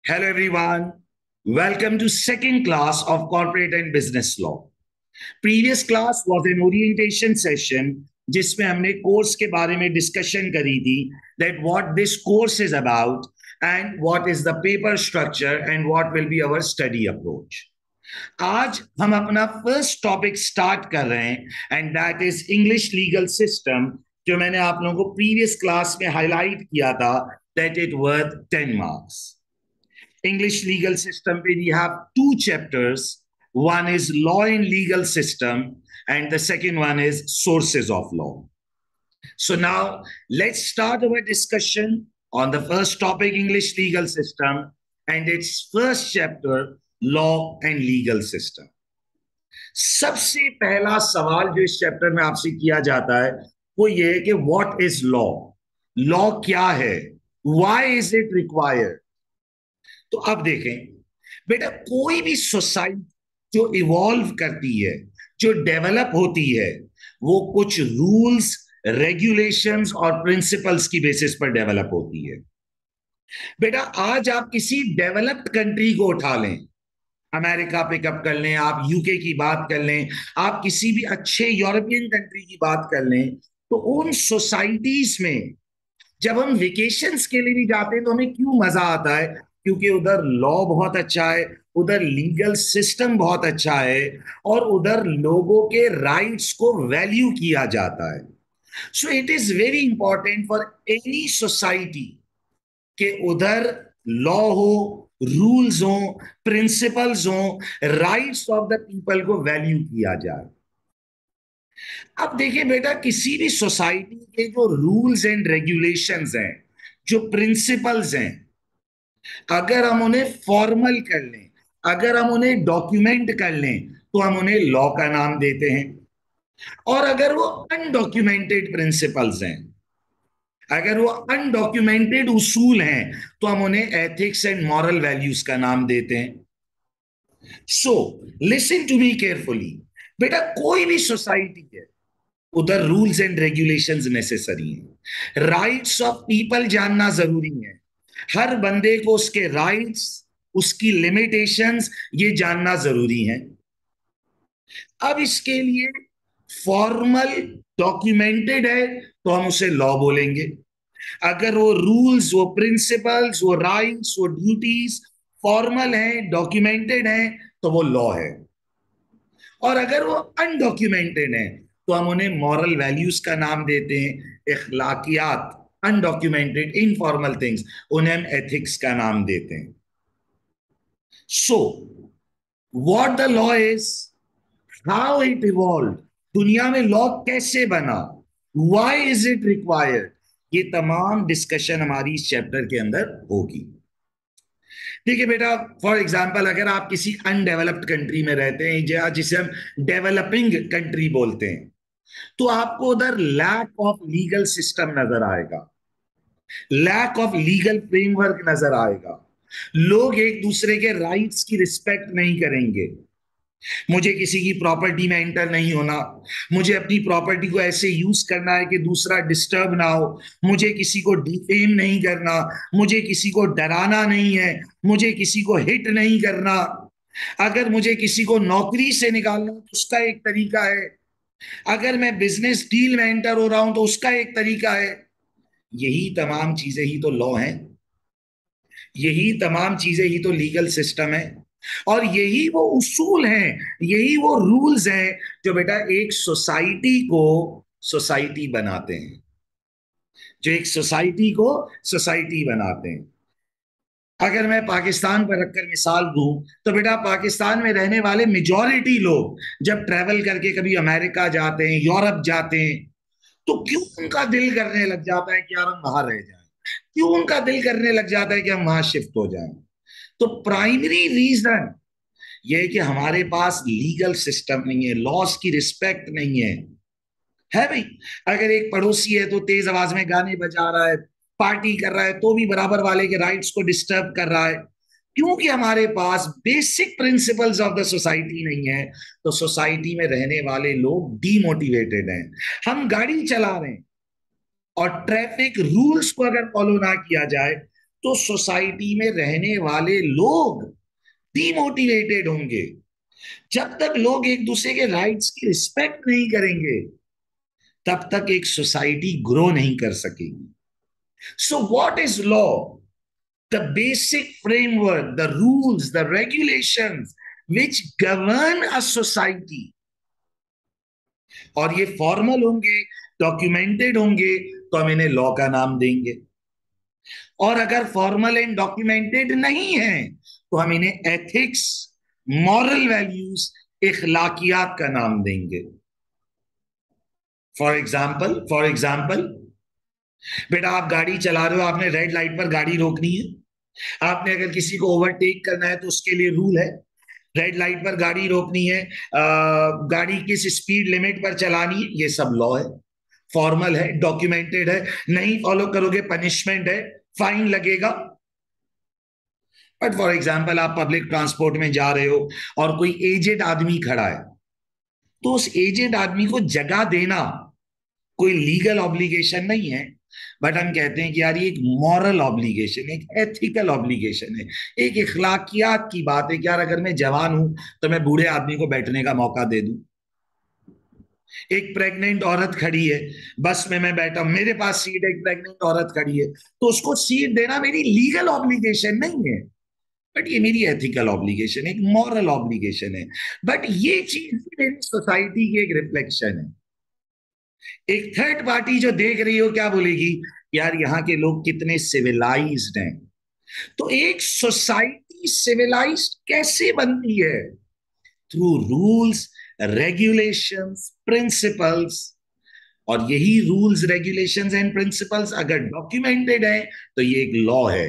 Hello everyone. Welcome to second class of corporate and business law. Previous class was an orientation session जिसमें हमने course के बारे में discussion करी थी that what this course is about and what is the paper structure and what will be our study approach. आज हम अपना फर्स्ट टॉपिक स्टार्ट कर रहे हैं and that is English legal system जो मैंने आप लोगों को प्रीवियस क्लास में हाईलाइट किया था that it worth 10 marks. English legal system, we have two chapters. One is law and legal system, and the second one is sources of law. So now let's start our discussion on the first topic, English legal system, and its first chapter, law and legal system. सबसे पहला सवाल जो इस chapter में आपसे किया जाता है वो ये है कि व्हाट इज लॉ. लॉ क्या है? Why is it required? तो अब देखें बेटा, कोई भी सोसाइटी जो इवॉल्व करती है, जो डेवलप होती है, वो कुछ रूल्स, रेगुलेशंस और प्रिंसिपल्स की बेसिस पर डेवलप होती है. बेटा आज आप किसी डेवलप्ड कंट्री को उठा लें, अमेरिका पिकअप कर लें, आप यूके की बात कर लें, आप किसी भी अच्छे यूरोपियन कंट्री की बात कर लें, तो उन सोसाइटीज में जब हम वेकेशंस के लिए भी जाते हैं तो हमें क्यों मजा आता है? क्योंकि उधर लॉ बहुत अच्छा है, उधर लीगल सिस्टम बहुत अच्छा है और उधर लोगों के राइट्स को वैल्यू किया जाता है. So it is very important for any society कि उधर लॉ हो, रूल्स हो, प्रिंसिपल्स हो, राइट्स ऑफ द पीपल को वैल्यू किया जाए. अब देखिए बेटा, किसी भी सोसाइटी के जो रूल्स एंड रेगुलेशंस हैं, जो प्रिंसिपल्स हैं, अगर हम उन्हें फॉर्मल कर लें, अगर हम उन्हें डॉक्यूमेंट कर लें, तो हम उन्हें लॉ का नाम देते हैं. और अगर वो अनडॉक्यूमेंटेड प्रिंसिपल्स हैं, अगर वो अनडॉक्यूमेंटेड उसूल हैं, तो हम उन्हें एथिक्स एंड मॉरल वैल्यूज का नाम देते हैं. So listen to me carefully. बेटा कोई भी सोसाइटी है, उधर रूल्स एंड रेगुलेशंस नेसेसरी हैं. राइट्स ऑफ पीपल जानना जरूरी है. हर बंदे को उसके राइट्स, उसकी लिमिटेशंस ये जानना जरूरी है. अब इसके लिए फॉर्मल डॉक्यूमेंटेड है तो हम उसे लॉ बोलेंगे. अगर वो रूल्स, वो प्रिंसिपल्स, वो राइट्स, वो ड्यूटीज फॉर्मल हैं, डॉक्यूमेंटेड हैं, तो वो लॉ है. और अगर वो अनडॉक्यूमेंटेड हैं तो हम उन्हें मॉरल वैल्यूज का नाम देते हैं, इखलाकियात. अनडॉक्यूमेंटेड इनफॉर्मल थिंग्स, उन्हें हम एथिक्स का नाम देते हैं. So what the law is, how it evolve, दुनिया में लॉ कैसे बना, व्हाई इज इट रिक्वायर्ड, ये तमाम डिस्कशन हमारी इस चैप्टर के अंदर होगी. देखिए बेटा, फॉर एग्जाम्पल अगर आप किसी अनडेवलप्ड कंट्री में रहते हैं, जिसे हम डेवलपिंग कंट्री बोलते हैं, तो आपको उधर लैक ऑफ लीगल सिस्टम नजर आएगा, लैक ऑफ लीगल फ्रेमवर्क नजर आएगा. लोग एक दूसरे के राइट्स की रिस्पेक्ट नहीं करेंगे. मुझे किसी की प्रॉपर्टी में एंटर नहीं होना, मुझे अपनी प्रॉपर्टी को ऐसे यूज करना है कि दूसरा डिस्टर्ब ना हो, मुझे किसी को डिफेम नहीं करना, मुझे किसी को डराना नहीं है, मुझे किसी को हिट नहीं करना. अगर मुझे किसी को नौकरी से निकालना तो उसका एक तरीका है, अगर मैं बिजनेस डील में एंटर हो रहा हूं तो उसका एक तरीका है. यही तमाम चीजें ही तो लॉ हैं, यही तमाम चीजें ही तो लीगल सिस्टम है. और यही वो उसूल हैं, यही वो रूल्स हैं जो बेटा एक सोसाइटी को सोसाइटी बनाते हैं, जो एक सोसाइटी को सोसाइटी बनाते हैं. अगर मैं पाकिस्तान पर रखकर मिसाल दूं तो बेटा पाकिस्तान में रहने वाले मेजॉरिटी लोग जब ट्रैवल करके कभी अमेरिका जाते हैं, यूरोप जाते हैं, तो क्यों उनका दिल करने लग जाता है कि यार हम वहां रह जाएं, क्यों उनका दिल करने लग जाता है कि हम वहां शिफ्ट हो जाएं? तो प्राइमरी रीजन ये है कि हमारे पास लीगल सिस्टम नहीं है, लॉस की रिस्पेक्ट नहीं है भाई. अगर एक पड़ोसी है तो तेज आवाज में गाने बजा रहा है, पार्टी कर रहा है, तो भी बराबर वाले के राइट्स को डिस्टर्ब कर रहा है, क्योंकि हमारे पास basic principles of the society नहीं है. तो सोसाइटी में रहने वाले लोग डीमोटिवेटेड हैं. हम गाड़ी चला रहे हैं और ट्रैफिक रूल्स को अगर फॉलो ना किया जाए तो सोसाइटी में रहने वाले लोग डिमोटिवेटेड होंगे। जब तक लोग एक दूसरे के राइट्स की रिस्पेक्ट नहीं करेंगे, तब तक एक सोसाइटी ग्रो नहीं कर सकेगी। सो what is law? The basic framework, the rules, the regulations which govern a society। और ये फॉर्मल होंगे, डॉक्यूमेंटेड होंगे, तो हम इन्हें लॉ का नाम देंगे। और अगर फॉर्मल एंड डॉक्यूमेंटेड नहीं है, तो हम इन्हें एथिक्स, मॉरल वैल्यूज, इखलाकियात का नाम देंगे। फॉर एग्जाम्पल बेटा, आप गाड़ी चला रहे हो, आपने रेड लाइट पर गाड़ी रोकनी है। आपने अगर किसी को ओवरटेक करना है तो उसके लिए रूल है, रेड लाइट पर गाड़ी रोकनी है, गाड़ी किस स्पीड लिमिट पर चलानी है, ये सब लॉ है, फॉर्मल है, डॉक्यूमेंटेड है। नहीं फॉलो करोगे पनिशमेंट है, फाइन लगेगा। बट फॉर एग्जाम्पल आप पब्लिक ट्रांसपोर्ट में जा रहे हो और कोई एजेड आदमी खड़ा है, तो उस एजेड आदमी को जगह देना कोई लीगल ऑब्लिगेशन नहीं है, बट हम कहते हैं कि यार ये एक मॉरल ऑब्लिगेशन, एक एथिकल ऑब्लिगेशन है, एक इखलाकियात की बात है कि यार अगर मैं जवान हूं तो मैं बूढ़े आदमी को बैठने का मौका दे दूं। एक प्रेग्नेंट औरत खड़ी है, बस में मैं बैठा, मेरे पास सीट है, एक प्रेग्नेंट औरत खड़ी है, तो उसको सीट देना मेरी लीगल ऑब्लिगेशन नहीं है, बट ये मेरी एथिकल ऑब्लिगेशन है, एक मॉरल ऑब्लिगेशन है। बट ये चीज मेरी सोसाइटी की एक रिफ्लेक्शन है। एक थर्ड पार्टी जो देख रही हो क्या बोलेगी? यार यहाँ के लोग कितने सिविलाइज्ड हैं। तो एक सोसाइटी सिविलाइज्ड कैसे बनती है? Through rules, regulations, principles. और यही रूल्स, रेगुलेशंस एंड प्रिंसिपल्स अगर डॉक्यूमेंटेड है तो ये एक लॉ है।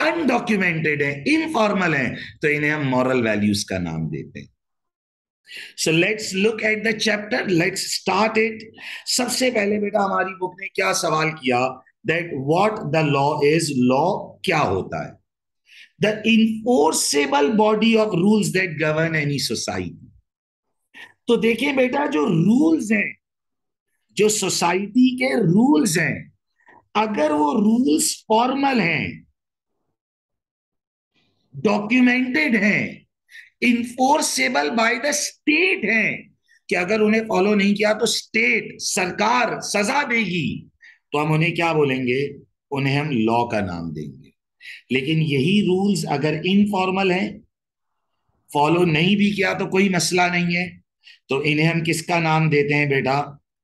अनडॉक्यूमेंटेड है, इनफॉर्मल है, तो इन्हें हम मॉरल वैल्यूज का नाम देते हैं। So let's look at the chapter, let's start it. सबसे पहले बेटा हमारी बुक ने क्या सवाल किया? That what the law is, law क्या होता है? The enforceable body of rules that govern any society. तो देखिए बेटा, जो रूल्स हैं, जो सोसाइटी के रूल्स हैं, अगर वो रूल्स फॉर्मल हैं, डॉक्यूमेंटेड हैं, इन्फोर्सेबल बाय द स्टेट हैं, कि अगर उन्हें फॉलो नहीं किया तो स्टेट, सरकार सजा देगी, तो हम उन्हें क्या बोलेंगे? उन्हें हम लॉ का नाम देंगे। लेकिन यही रूल्स अगर इनफॉर्मल हैं, फॉलो नहीं भी किया तो कोई मसला नहीं है, तो इन्हें हम किसका नाम देते हैं बेटा?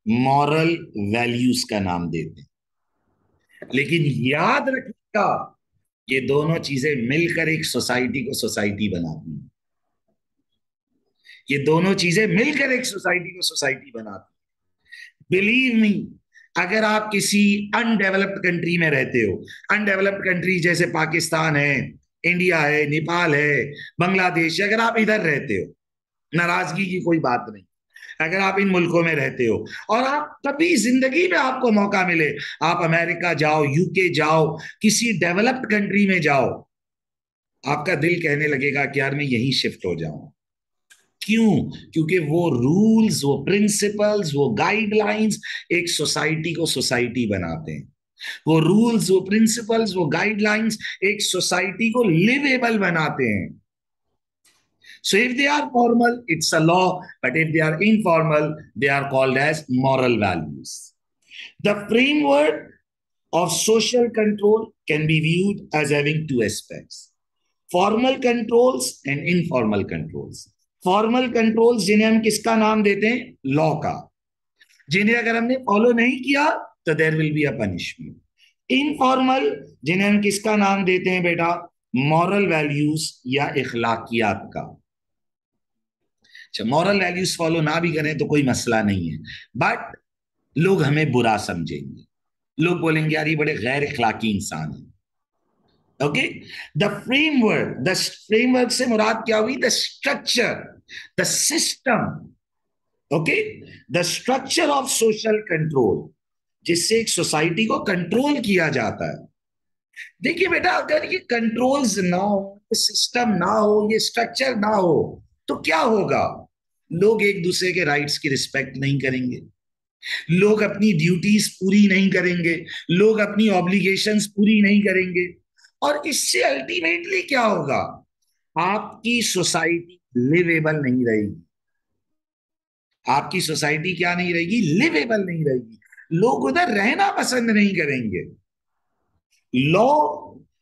मॉरल वैल्यूज का नाम देते हैं। लेकिन याद रखिएगा, ये दोनों चीजें मिलकर एक सोसाइटी को सोसाइटी बनाती हैं। ये दोनों चीजें मिलकर एक सोसाइटी को सोसाइटी बनाती हैं। बिलीव मी, अगर आप किसी अनडेवलप्ड कंट्री में रहते हो, अनडेवलप्ड कंट्री जैसे पाकिस्तान है, इंडिया है, नेपाल है, बांग्लादेश है, अगर आप इधर रहते हो, नाराजगी की कोई बात नहीं, अगर आप इन मुल्कों में रहते हो और आप कभी जिंदगी में आपको मौका मिले, आप अमेरिका जाओ, यूके जाओ, किसी डेवलप्ड कंट्री में जाओ, आपका दिल कहने लगेगा कि यार मैं यहीं शिफ्ट हो जाऊं। क्यों? क्योंकि वो रूल्स, वो प्रिंसिपल्स, वो गाइडलाइंस एक सोसाइटी को सोसाइटी बनाते हैं। वो रूल्स, वो प्रिंसिपल्स, वो गाइडलाइंस एक सोसाइटी को लिवेबल बनाते हैं। So if they are formal, it's a law, but if they are informal, they are called as moral values. The framework of social control can be viewed as having two aspects: formal controls and informal controls. Formal controls जिन्हें हम किसका नाम देते हैं? Law का। जिन्हें अगर हमने फॉलो नहीं किया तो there will be a punishment. Informal जिन्हें हम किसका नाम देते हैं बेटा? मॉरल वैल्यूज या इखलाकियात का। अच्छा, मॉरल वैल्यूज फॉलो ना भी करें तो कोई मसला नहीं है, बट लोग हमें बुरा समझेंगे, लोग बोलेंगे यार ये बड़े गैर इखलाकी इंसान है। ओके, द फ्रेमवर्क से मुराद क्या हुई? The structure, the system, okay, the structure of social control, जिससे एक सोसाइटी को कंट्रोल किया जाता है। देखिए बेटा, अगर ये कंट्रोल्स ना हो, सिस्टम ना हो, ये स्ट्रक्चर ना हो, तो क्या होगा? लोग एक दूसरे के राइट्स की रिस्पेक्ट नहीं करेंगे, लोग अपनी ड्यूटीज पूरी नहीं करेंगे, लोग अपनी ऑब्लिगेशंस पूरी नहीं करेंगे, और इससे अल्टीमेटली क्या होगा? आपकी सोसाइटी लिवेबल नहीं रहेगी। आपकी सोसाइटी क्या नहीं रहेगी? लिवेबल नहीं रहेगी। लोग उधर रहना पसंद नहीं करेंगे। Law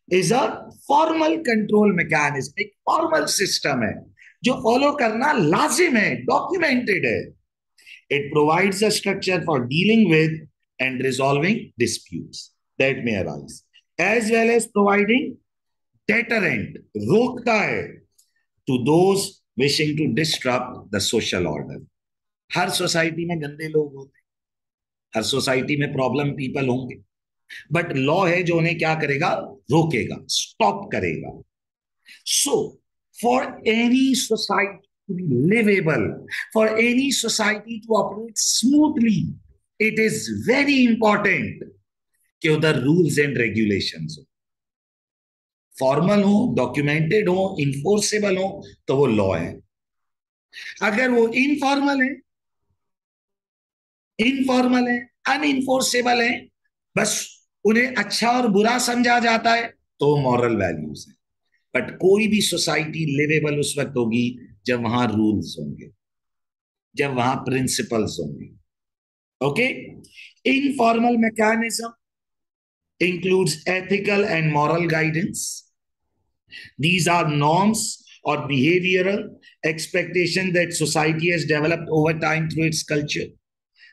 is a formal control mechanism, एक फॉर्मल सिस्टम है जो फॉलो करना लाजिम है, डॉक्यूमेंटेड है। It provides a structure for dealing with and resolving disputes that may arise, as well as providing deterrent, रोकता है, to those wishing to disturb the social order. हर सोसाइटी में गंदे लोग होते हैं, हर सोसाइटी में प्रॉब्लम पीपल होंगे, बट लॉ है जो उन्हें क्या करेगा? रोकेगा, स्टॉप करेगा। So for any society to be liveable, for any society to operate smoothly, it is very important कि उधर रूल्स एंड रेगुलेशंस हो, फॉर्मल हो, डॉक्यूमेंटेड हो, इन्फोर्सेबल हो, तो वो लॉ है। अगर वो इनफॉर्मल है, अनइन्फोर्सेबल है, बस उन्हें अच्छा और बुरा समझा जाता है, तो मॉरल वैल्यूज है। बट कोई भी सोसाइटी लिवेबल उस वक्त होगी जब वहां रूल्स होंगे, जब वहां प्रिंसिपल्स होंगे। Okay, informal mechanism includes ethical and moral guidance. These are norms or behavioral expectations that society has developed over time through its culture.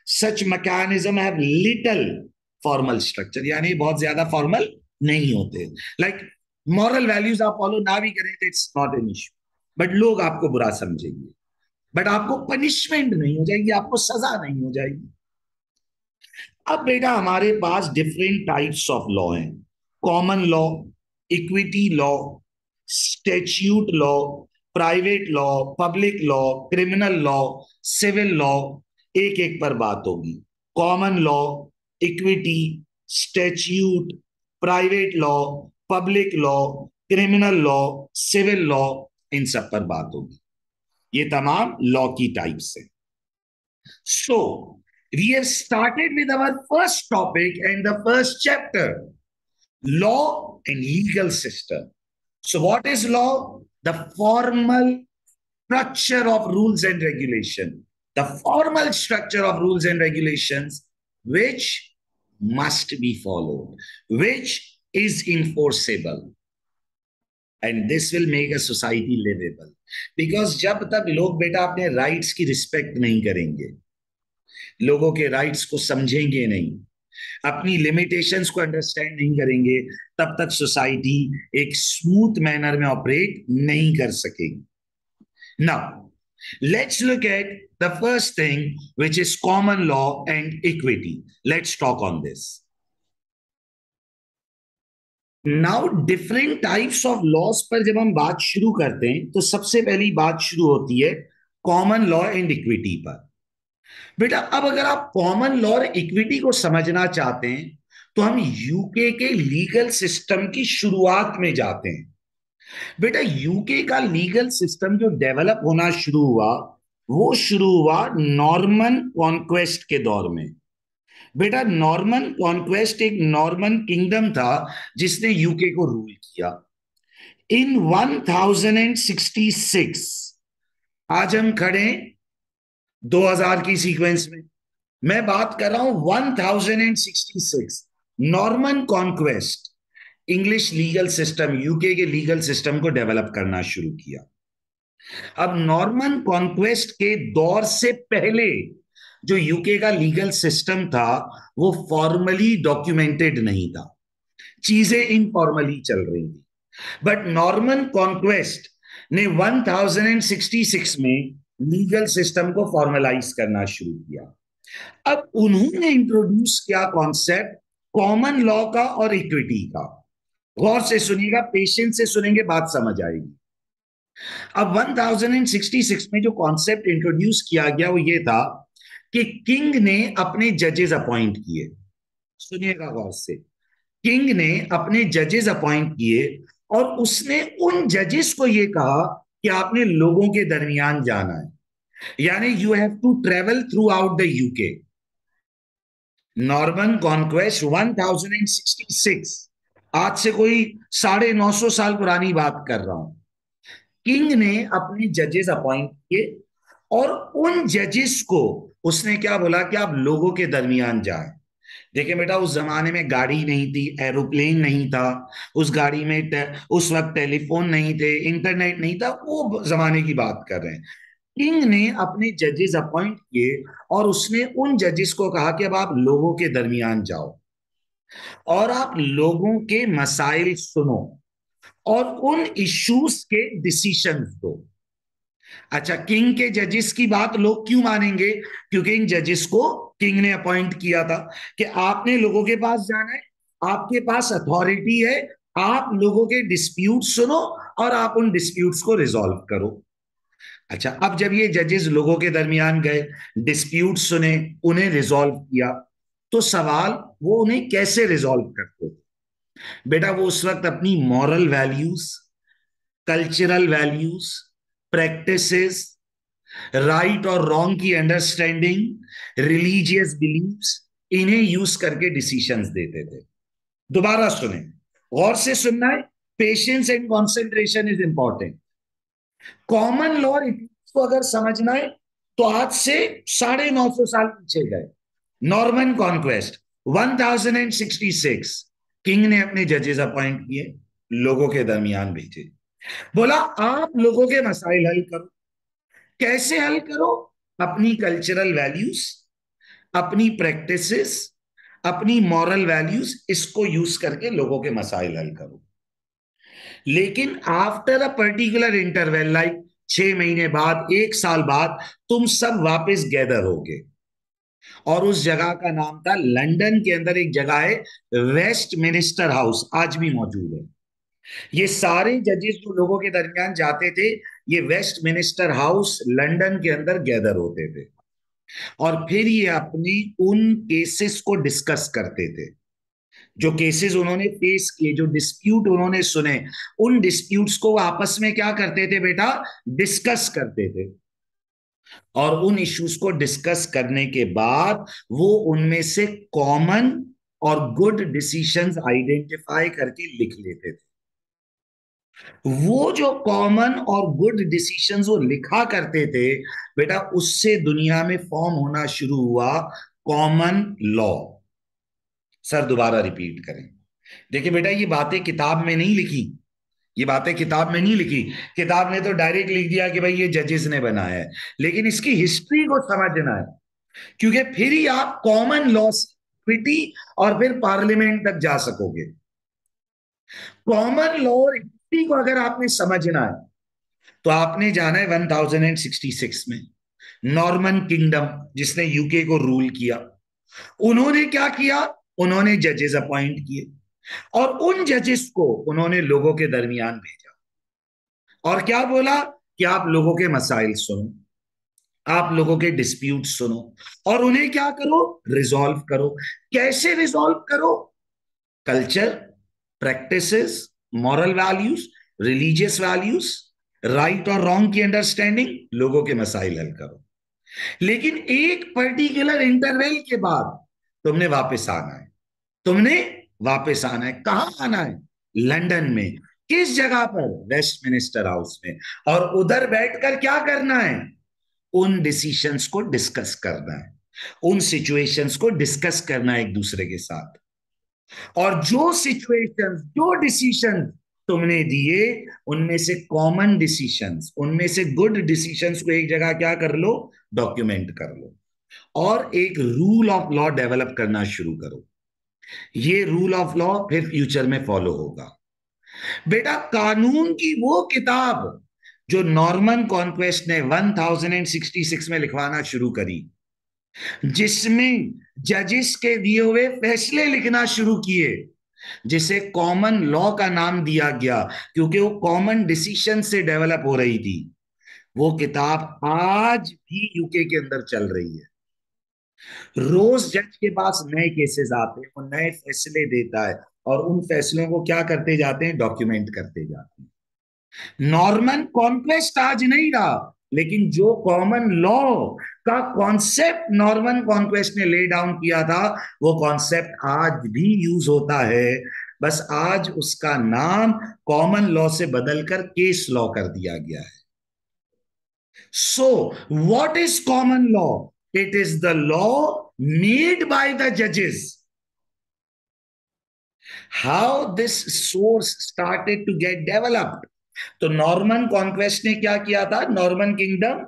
Such mechanism have little formal structure, यानी बहुत ज्यादा formal नहीं होते। Like moral values आप follow ना भी करें तो it's not an issue, but लोग आपको बुरा समझेंगे, बट आपको पनिशमेंट नहीं हो जाएगी, आपको सजा नहीं हो जाएगी। अब बेटा हमारे पास डिफरेंट टाइप्स ऑफ लॉ हैं। Common law, equity law, statute law, private law, public law, criminal law, civil law. एक एक पर बात होगी। Common law, equity, statute, private law, public law, criminal law, civil law, इन सब पर बात होगी। ये तमाम लॉ की टाइप्स है। So, we have started with our first topic and the first chapter, law and legal system. So, what is law? The formal structure of rules and regulation. The formal structure of rules and regulations which must be followed, which is enforceable. And this will make a society livable. Because जब तक लोग बेटा अपने rights की respect नहीं करेंगे, लोगों के राइट्स को समझेंगे नहीं, अपनी लिमिटेशंस को अंडरस्टैंड नहीं करेंगे, तब तक सोसाइटी एक स्मूथ मैनर में ऑपरेट नहीं कर सकेगी। Now let's look at the first thing which is common law and equity. Let's talk on this. Now different types of loss पर जब हम बात शुरू करते हैं तो सबसे पहली बात शुरू होती है कॉमन लॉ एंड इक्विटी पर। बेटा अब अगर आप कॉमन लॉ और इक्विटी को समझना चाहते हैं तो हम यूके के लीगल सिस्टम की शुरुआत में जाते हैं। बेटा यूके का लीगल सिस्टम जो डेवलप होना शुरू हुआ, वो शुरू हुआ नॉर्मन कॉन्क्वेस्ट के दौर में। बेटा नॉर्मन कॉन्क्वेस्ट एक नॉर्मन किंगडम था जिसने यूके को रूल किया इन 1066। आज हम खड़े 2000 की सीक्वेंस में, मैं बात कर रहा हूं 1066। Norman conquest English legal system, UK के लीगल सिस्टम को डेवलप करना शुरू किया। अब नॉर्मन कॉन्क्वेस्ट के दौर से पहले जो यूके का लीगल सिस्टम था वो फॉर्मली डॉक्यूमेंटेड नहीं था, चीजें इनफॉर्मली चल रही थी। बट नॉर्मन कॉन्क्वेस्ट ने 1066 में लीगल सिस्टम को फॉर्मलाइज करना शुरू किया। अब उन्होंने इंट्रोड्यूस किया कॉन्सेप्ट कॉमन लॉ का और इक्विटी का। गौर से सुनिएगा, पेशेंस से सुनेंगे, बात समझ आएगी। अब 1066 में जो कॉन्सेप्ट इंट्रोड्यूस किया गया वो ये था कि किंग ने अपने जजेस अपॉइंट किए। सुनिएगा गौर से, किंग ने अपने जजेस अपॉइंट किए और उसने उन जजेस को ये कहा कि आपने लोगों के दरमियान जाना है, यानी you have to travel throughout the UK. Norman conquest 1066, आज से कोई 950 साल पुरानी बात कर रहा हूं। किंग ने अपने जजेस अपॉइंट किए और उन जजेस को उसने क्या बोला कि आप लोगों के दरमियान जाए। देखिए बेटा, उस जमाने में गाड़ी नहीं थी, एरोप्लेन नहीं था, उस गाड़ी में उस वक्त टेलीफोन नहीं थे, इंटरनेट नहीं था, वो जमाने की बात कर रहे हैं। किंग ने अपने जजेस अपॉइंट किए और उसने उन जजेस को कहा कि अब आप लोगों के दरमियान जाओ और आप लोगों के मसाइल सुनो और उन इश्यूज के डिसीशंस दो। अच्छा, किंग के जजेस की बात लोग क्यों मानेंगे? क्योंकि इन जजेस को किंग ने अपॉइंट किया था कि आपने लोगों के पास जाना है, आपके पास अथॉरिटी है, आप लोगों के डिस्प्यूट सुनो और आप उन डिस्प्यूट्स को रिजॉल्व करो। अच्छा, अब जब ये जजेस लोगों के दरमियान गए, डिस्प्यूट सुने, उन्हें रिजॉल्व किया, तो सवाल वो उन्हें कैसे रिजॉल्व करते थे? बेटा, वो उस वक्त अपनी moral values, cultural values, practices, right और रॉन्ग की अंडरस्टैंडिंग, रिलीजियस बिलीव्स, इन्हें यूज करके डिसीशंस देते थे। दोबारा सुने, गौर से सुनना है। Patience and concentration is important. Common law को अगर समझना है तो आज से 950 साल पीछे गए। नॉर्मन कॉन्क्वेस्ट 1066, किंग ने अपने जजेस अपॉइंट किए, लोगों के दरमियान भेजे, बोला आप लोगों के मसाइल हल करो। कैसे हल करो? अपनी कल्चरल वैल्यूज, अपनी प्रैक्टिसेस, अपनी मॉरल वैल्यूज, इसको यूज करके लोगों के मसाइल हल करो। लेकिन after a particular interval, like 6 महीने बाद, 1 साल बाद, तुम सब वापस गैदर होगे। और उस जगह का नाम था, लंदन के अंदर एक जगह है, वेस्ट मिनिस्टर हाउस, आज भी मौजूद है। ये सारे जजेस जो लोगों के दरमियान जाते थे, ये वेस्ट मिनिस्टर हाउस लंदन के अंदर गैदर होते थे और फिर ये अपनी उन केसेस को डिस्कस करते थे, जो केसेस उन्होंने फेस किए, जो डिस्प्यूट उन्होंने सुने, उन डिस्प्यूट्स को आपस में क्या करते थे बेटा? डिस्कस करते थे। और उन इश्यूज को डिस्कस करने के बाद वो उनमें से कॉमन और गुड डिसीशंस आइडेंटिफाई करके लिख लेते थे। वो जो कॉमन और गुड डिसीशंस वो लिखा करते थे बेटा, उससे दुनिया में फॉर्म होना शुरू हुआ कॉमन लॉ। सर दोबारा रिपीट करें। देखिए बेटा, ये बातें किताब में नहीं लिखी, ये बातें किताब में नहीं लिखी। किताब ने तो डायरेक्ट लिख दिया कि भाई ये जजेस ने बनाया है, लेकिन इसकी हिस्ट्री को समझना है, क्योंकि फिर ही आप कॉमन लॉ से इक्विटी और फिर पार्लियामेंट तक जा सकोगे। कॉमन लॉ और इक्विटी को अगर आपने समझना है तो आपने जाना है 1066 में। नॉर्मन किंगडम, जिसने यूके को रूल किया, उन्होंने क्या किया? उन्होंने जजेस अपॉइंट किए और उन जजेस को उन्होंने लोगों के दरमियान भेजा और क्या बोला कि आप लोगों के मसाइल सुनो, आप लोगों के डिस्प्यूट सुनो और उन्हें क्या करो? रिजॉल्व करो। कैसे रिजॉल्व करो? Culture, practices, moral values, religious values, right और रॉन्ग की अंडरस्टैंडिंग, लोगों के मसाइल हल करो। लेकिन एक पर्टिकुलर इंटरवल के बाद तुमने वापस आना है। तुमने वापस आना है। कहां आना है? लंदन में। किस जगह पर? वेस्ट मिनिस्टर हाउस में। और उधर बैठकर क्या करना है? उन डिसीशंस को डिस्कस करना है, उन सिचुएशंस को डिस्कस करना है एक दूसरे के साथ। और जो सिचुएशंस, जो डिसीशन तुमने दिए, उनमें से कॉमन डिसीशंस, उनमें से गुड डिसीशंस को एक जगह क्या कर लो? डॉक्यूमेंट कर लो और एक रूल ऑफ लॉ डेवलप करना शुरू करो। ये रूल ऑफ लॉ फिर फ्यूचर में फॉलो होगा। बेटा, कानून की वो किताब जो नॉर्मन कॉन्क्वेस्ट ने 1066 में लिखवाना शुरू करी, जिसमें जजेस के दिए हुए फैसले लिखना शुरू किए, जिसे कॉमन लॉ का नाम दिया गया क्योंकि वो कॉमन डिसीजन से डेवलप हो रही थी, वो किताब आज भी यूके के अंदर चल रही है। रोज जज के पास नए केसेस आते हैं, वो नए फैसले देता है और उन फैसलों को क्या करते जाते हैं? डॉक्यूमेंट करते जाते हैं। नॉर्मन कॉन्क्वेस्ट आज नहीं रहा, लेकिन जो कॉमन लॉ का कॉन्सेप्ट नॉर्मन कॉन्क्वेस्ट ने ले डाउन किया था, वो कॉन्सेप्ट आज भी यूज होता है। बस आज उसका नाम कॉमन लॉ से बदलकर केस लॉ कर दिया गया है। So what is common law? It is the law made by the जजेस। How this source started to get developed? तो नॉर्मन कॉन्क्वेस्ट ने क्या किया था? नॉर्मन किंगडम,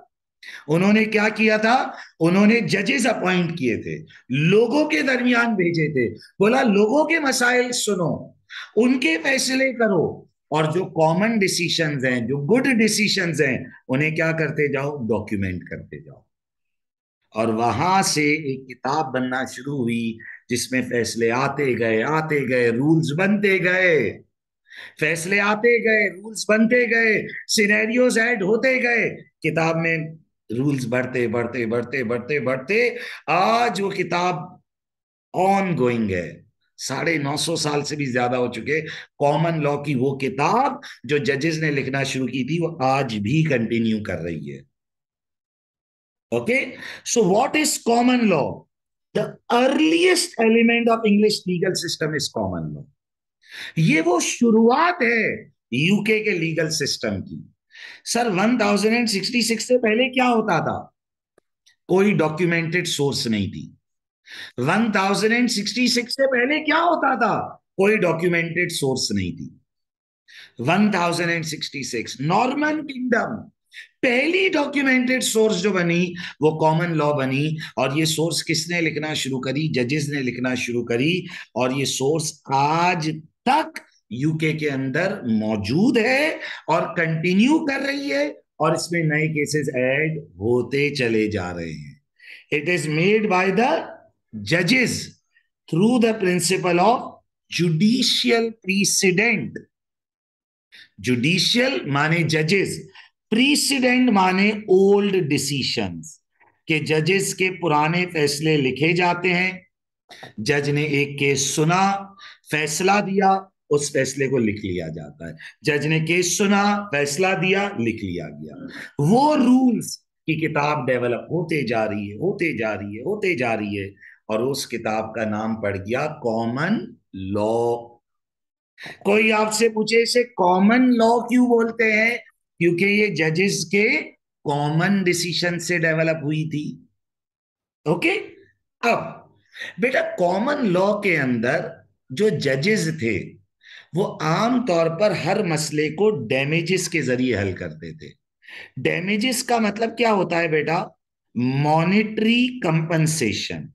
उन्होंने क्या किया था? उन्होंने जजेस अपॉइंट किए थे, लोगों के दरमियान भेजे थे, बोला लोगों के मसाइल सुनो, उनके फैसले करो, और जो कॉमन डिसीशंस हैं, जो गुड डिसीशंस हैं, उन्हें क्या करते जाओ? डॉक्यूमेंट करते जाओ। और वहां से एक किताब बनना शुरू हुई, जिसमें फैसले आते गए, रूल्स बनते गए, फैसले आते गए, रूल्स बनते गए, सिनेरियोज ऐड होते गए, किताब में रूल्स बढ़ते बढ़ते बढ़ते बढ़ते बढ़ते आज वो किताब ऑन गोइंग है। 950 साल से भी ज्यादा हो चुके। कॉमन लॉ की वो किताब जो जजेस ने लिखना शुरू की थी, वो आज भी कंटिन्यू कर रही है। Okay, so what is common law? The earliest element of English legal system is common law. ये वो शुरुआत है यूके के लीगल सिस्टम की। सर 1066 से पहले क्या होता था? कोई डॉक्यूमेंटेड सोर्स नहीं थी। 1066 से पहले क्या होता था? कोई डॉक्यूमेंटेड सोर्स नहीं थी। 1066 नॉर्मन किंगडम, पहली डॉक्यूमेंटेड सोर्स जो बनी, वो कॉमन लॉ बनी। और ये सोर्स किसने लिखना शुरू करी? जजेस ने लिखना शुरू करी। और ये सोर्स आज तक यूके के अंदर मौजूद है और कंटिन्यू कर रही है, और इसमें नए केसेस ऐड होते चले जा रहे हैं। It is made by the जजेस through the principle of judicial precedent. Judicial माने जजेस, प्रीसिडेंट माने ओल्ड डिसीशंस, के जजेस के पुराने फैसले लिखे जाते हैं। जज ने एक केस सुना, फैसला दिया, उस फैसले को लिख लिया जाता है। जज ने केस सुना, फैसला दिया, लिख लिया गया। वो रूल्स की किताब डेवलप होते जा रही है, होते जा रही है, होते जा रही है, और उस किताब का नाम पड़ गया कॉमन लॉ। कोई आपसे पूछे इसे कॉमन लॉ क्यों बोलते हैं? क्योंकि ये जजेस के कॉमन डिसीजन से डेवलप हुई थी। ओके, अब बेटा कॉमन लॉ के अंदर जो जजेस थे, वो आम तौर पर हर मसले को डैमेजेस के जरिए हल करते थे। डैमेजेस का मतलब क्या होता है बेटा? Monetary compensation.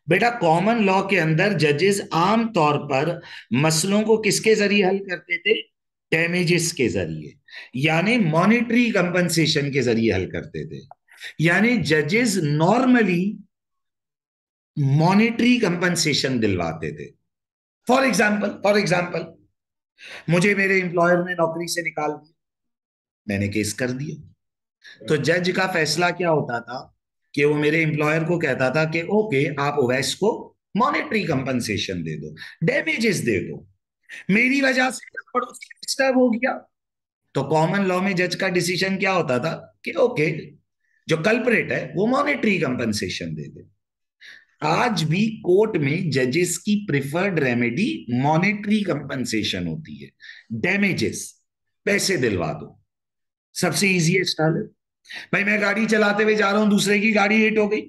बेटा कॉमन लॉ के अंदर जजेस आम तौर पर मसलों को किसके जरिए हल करते थे? डैमेजेस के जरिए, यानी मॉनेटरी कंपनसेशन के जरिए हल करते थे। यानी जजेस नॉर्मली मॉनेटरी कंपनसेशन दिलवाते थे। फॉर एग्जाम्पल मुझे मेरे एम्प्लॉयर ने नौकरी से निकाल दिया, मैंने केस कर दिया। तो जज का फैसला क्या होता था? कि वो मेरे एम्प्लॉयर को कहता था कि ओके, आप ओवैस को मॉनेटरी कंपनसेशन दे दो, डैमेजेस दे दो, मेरी वजह से पड़ोसी डिस्टर्ब हो गया। तो कॉमन लॉ में जज का डिसीजन क्या होता था? कि ओके, जो कल्परेट है वो मॉनेटरी कंपनसेशन दे दे। आज भी कोर्ट में जजेस की प्रिफर्ड रेमेडी मॉनेटरी कंपनसेशन होती है, डैमेजेस, पैसे दिलवा दो। सबसे इजीएस्ट हल है। भाई मैं गाड़ी चलाते हुए जा रहा हूं, दूसरे की गाड़ी हिट हो गई,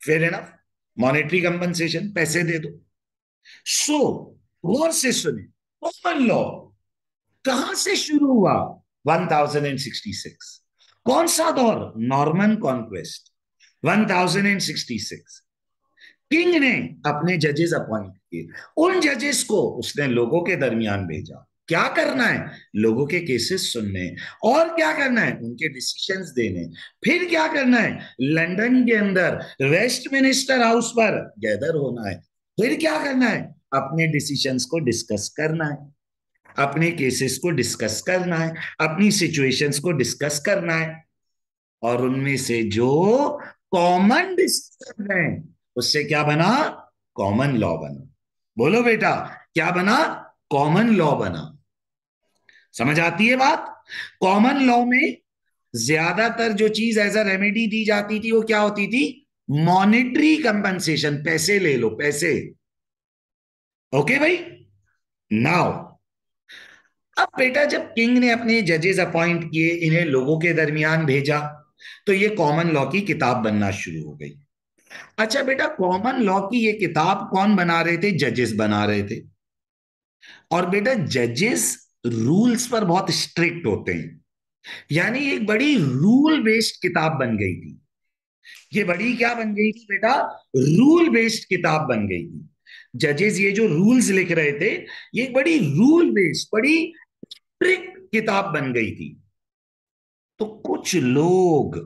फेयर एनफ, मॉनेटरी कंपनसेशन, पैसे दे दो। सो गौर से सुने, कॉमन लॉ कहां से शुरू हुआ? 1066। कौन सा दौर? Norman conquest. 1066 किंग ने अपने जजेस अपॉइंट किए। उन जजेस को उसने लोगों के दरमियान भेजा। क्या करना है? लोगों के केसेस सुनने। और क्या करना है? उनके डिसीजंस देने। फिर क्या करना है? लंदन के अंदर वेस्टमिनिस्टर हाउस पर गैदर होना है। फिर क्या करना है? अपने डिसीजंस को डिस्कस करना है, अपने केसेस को डिस्कस करना है, अपनी सिचुएशंस को डिस्कस करना है, और उनमें से जो कॉमन डिसीजन है, उससे क्या बना? कॉमन लॉ बना। बोलो बेटा, क्या बना? कॉमन लॉ बना। समझ आती है बात? कॉमन लॉ में ज्यादातर जो चीज एज अ रेमेडी दी जाती थी वो क्या होती थी? मॉनेटरी कंपनसेशन, पैसे ले लो पैसे। ओके भाई। नाउ अब बेटा जब किंग ने अपने जजेस अपॉइंट किए, इन्हें लोगों के दरमियान भेजा, तो ये कॉमन लॉ की किताब बनना शुरू हो गई। अच्छा बेटा, कॉमन लॉ की ये किताब कौन बना रहे थे? जजेस बना रहे थे। और बेटा जजेस रूल्स पर बहुत स्ट्रिक्ट होते हैं, यानी एक बड़ी रूल बेस्ड किताब बन गई थी। ये बड़ी क्या बन गई थी बेटा? रूल बेस्ड किताब बन गई थी। जजेस ये जो रूल्स लिख रहे थे, ये एक बड़ी रूल बेस्ड, बड़ी स्ट्रिक्ट किताब बन गई थी। तो कुछ लोग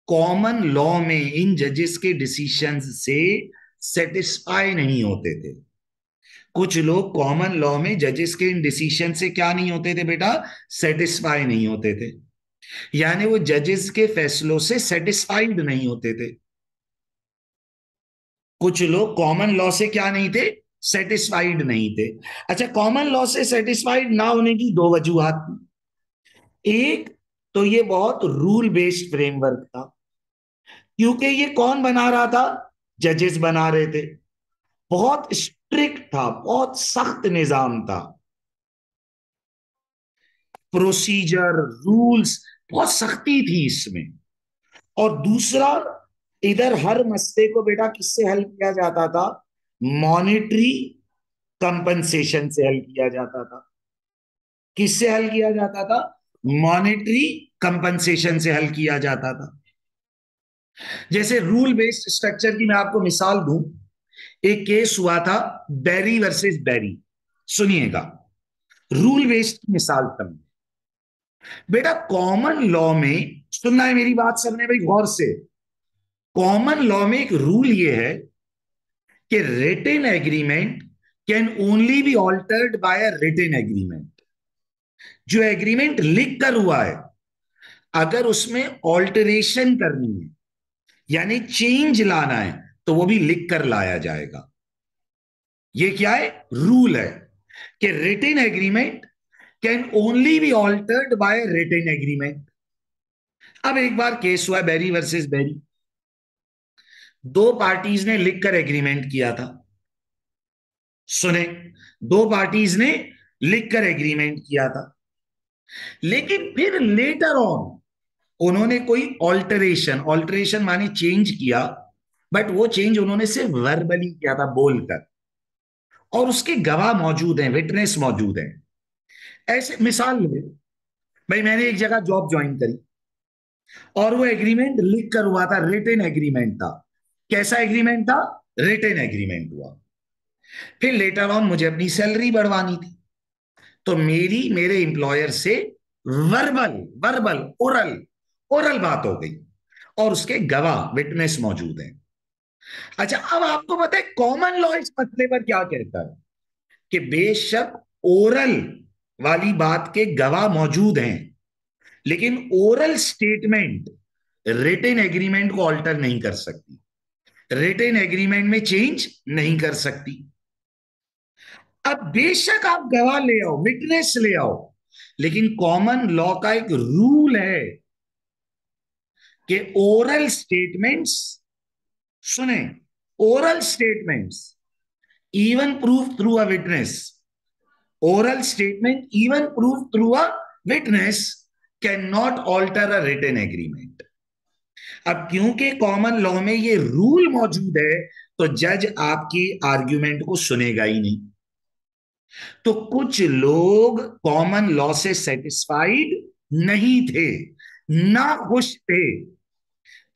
कॉमन लॉ में इन जजेस के डिसीजंस से सेटिस्फाई नहीं होते थे। कुछ लोग कॉमन लॉ में जजेस के इन डिसीजन से क्या नहीं होते थे बेटा? सेटिस्फाई नहीं होते थे, यानी वो जजेस के फैसलों से सेटिस्फाइड नहीं होते थे। कुछ लोग कॉमन लॉ से क्या नहीं थे? सेटिस्फाइड नहीं थे। अच्छा, कॉमन लॉ से सेटिस्फाइड ना होने की दो वजूहत थी। एक तो ये बहुत रूल बेस्ड फ्रेमवर्क था, क्योंकि ये कौन बना रहा था? जजेस बना रहे थे। बहुत स्ट्रिक्ट था, बहुत सख्त निजाम था, प्रोसीजर, रूल्स, बहुत सख्ती थी इसमें। और दूसरा, इधर हर मसले को बेटा किससे हल किया जाता था? मॉनेटरी कंपनसेशन से हल किया जाता था। किससे हल किया जाता था? मॉनेटरी कंपनसेशन से हल किया जाता था। जैसे रूल बेस्ड स्ट्रक्चर की मैं आपको मिसाल दूं, एक केस हुआ था बेरी वर्सेस बेरी। सुनिएगा, रूल बेस्ड की मिसाल समझ। बेटा कॉमन लॉ में, सुनना है मेरी बात सबने भाई गौर से, कॉमन लॉ में एक रूल ये है कि written agreement can only be altered by a written agreement. जो एग्रीमेंट लिख कर हुआ है, अगर उसमें ऑल्टरेशन करनी है यानी चेंज लाना है, तो वो भी लिख कर लाया जाएगा। ये क्या है? रूल है कि written agreement can only be altered by written agreement. अब एक बार केस हुआ बेरी वर्सेस बेरी। दो पार्टीज ने लिखकर एग्रीमेंट किया था। सुने, दो पार्टीज ने लिखकर एग्रीमेंट किया था, लेकिन फिर लेटर ऑन उन्होंने कोई ऑल्टरेशन, ऑल्टरेशन माने चेंज किया, बट वो चेंज उन्होंने सिर्फ वर्बली किया था, बोलकर, और उसके गवाह मौजूद हैं, विटनेस मौजूद हैं। ऐसे मिसाल ले, भाई मैंने एक जगह जॉब ज्वाइन करी और वो एग्रीमेंट लिख कर हुआ था, रिटन एग्रीमेंट था। कैसा एग्रीमेंट था? रिटन एग्रीमेंट हुआ। फिर लेटर ऑन मुझे अपनी सैलरी बढ़वानी थी, तो मेरी मेरे एम्प्लॉयर से वर्बल, वर्बल, ओरल, ओरल बात हो गई, और उसके गवाह, विटनेस मौजूद हैं। अच्छा, अब आपको पता है कॉमन लॉ इस मसले पर क्या कहता है? कि बेशक ओरल वाली बात के गवाह मौजूद हैं, लेकिन ओरल स्टेटमेंट रिटन एग्रीमेंट को ऑल्टर नहीं कर सकती, रिटन एग्रीमेंट में चेंज नहीं कर सकती। अब बेशक आप गवाह ले आओ, विटनेस ले आओ, लेकिन कॉमन लॉ का एक रूल है कि ओरल स्टेटमेंट्स, सुने, oral statements even proof through a witness, oral statement even proved through a witness cannot alter a written agreement। अब क्योंकि कॉमन लॉ में ये रूल मौजूद है, तो जज आपकी आर्ग्यूमेंट को सुनेगा ही नहीं। तो कुछ लोग कॉमन लॉ से सेटिस्फाइड नहीं थे, ना खुश थे,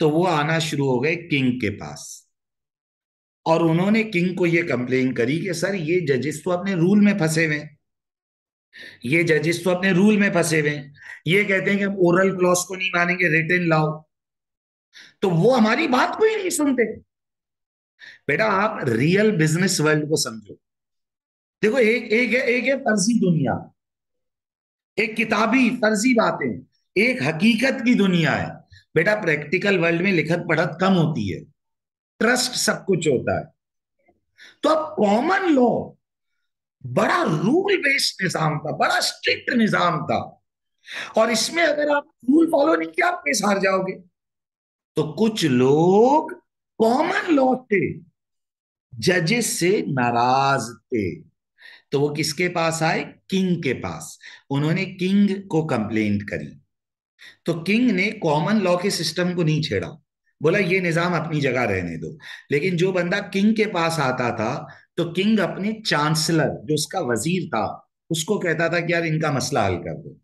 तो वो आना शुरू हो गए किंग के पास, और उन्होंने किंग को ये कंप्लेन करी कि सर ये जजेस तो अपने रूल में फंसे हुए हैं, ये जजेस तो अपने रूल में फंसे हुए हैं, ये कहते हैं कि हम ओरल क्लॉज को नहीं मानेंगे, रिटन लाओ, तो वो हमारी बात को ही नहीं सुनते। बेटा आप रियल बिजनेस वर्ल्ड को समझो। देखो एक है फर्जी दुनिया, एक किताबी फर्जी बातें, एक हकीकत की दुनिया है। बेटा प्रैक्टिकल वर्ल्ड में लिखत पढ़त कम होती है, ट्रस्ट सब कुछ होता है। तो अब कॉमन लॉ बड़ा रूल बेस्ड निजाम था, बड़ा स्ट्रिक्ट निजाम था, और इसमें अगर आप रूल फॉलो नहीं किया आप केस हार जाओगे। तो कुछ लोग कॉमन लॉ से, जजेस से नाराज थे, तो वो किसके पास आए? किंग के पास। उन्होंने किंग को कंप्लेंट करी। तो किंग ने कॉमन लॉ के सिस्टम को नहीं छेड़ा, बोला ये निजाम अपनी जगह रहने दो। लेकिन जो बंदा किंग के पास आता था, तो किंग अपने चांसलर, जो उसका वजीर था, उसको कहता था कि यार इनका मसला हल कर दो।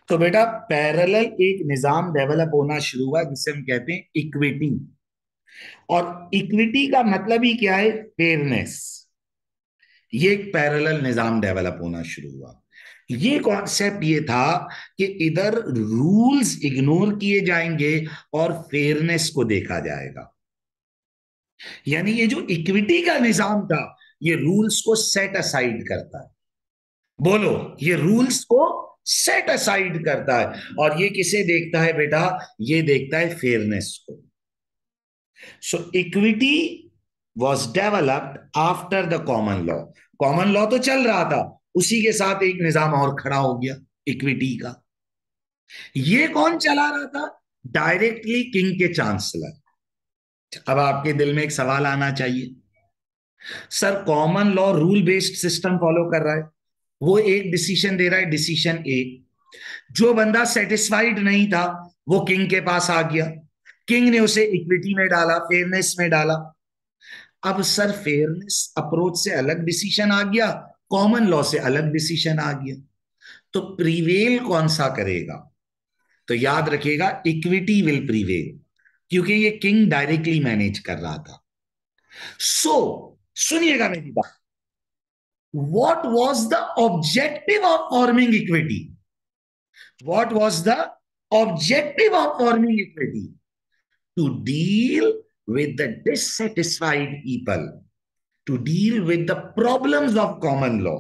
तो बेटा पैरेलल एक निजाम डेवलप होना शुरू हुआ जिसे हम कहते हैं इक्विटी। और इक्विटी का मतलब ही क्या है? फेयरनेस। ये एक पैरेलल निजाम डेवलप होना शुरू हुआ। ये कॉन्सेप्ट ये था कि इधर रूल्स इग्नोर किए जाएंगे और फेयरनेस को देखा जाएगा। यानी ये जो इक्विटी का निजाम था, ये रूल्स को सेट असाइड करता है। बोलो, ये रूल्स को सेट असाइड करता है। और ये किसे देखता है बेटा? ये देखता है फेयरनेस को। So equity was developed after the common law. Common law तो चल रहा था, उसी के साथ एक निजाम और खड़ा हो गया, इक्विटी का। ये कौन चला रहा था? डायरेक्टली किंग के चांसलर। अब आपके दिल में एक सवाल आना चाहिए, sir common law rule based system follow कर रहा है, वो एक डिसीजन दे रहा है, डिसीजन ए। जो बंदा सेटिस्फाइड नहीं था, वो किंग के पास आ गया, किंग ने उसे इक्विटी में डाला, फेयरनेस में डाला। अब सर फेयरनेस अप्रोच से अलग डिसीजन आ गया, कॉमन लॉ से अलग डिसीजन आ गया। तो प्रीवेल कौन सा करेगा? तो याद रखिएगा, इक्विटी विल प्रीवेल, क्योंकि ये किंग डायरेक्टली मैनेज कर रहा था। सो सुनिएगा मेरी बात, what was the objective of forming equity? What was the objective of forming equity? To deal with the dissatisfied people, to deal with the problems of common law।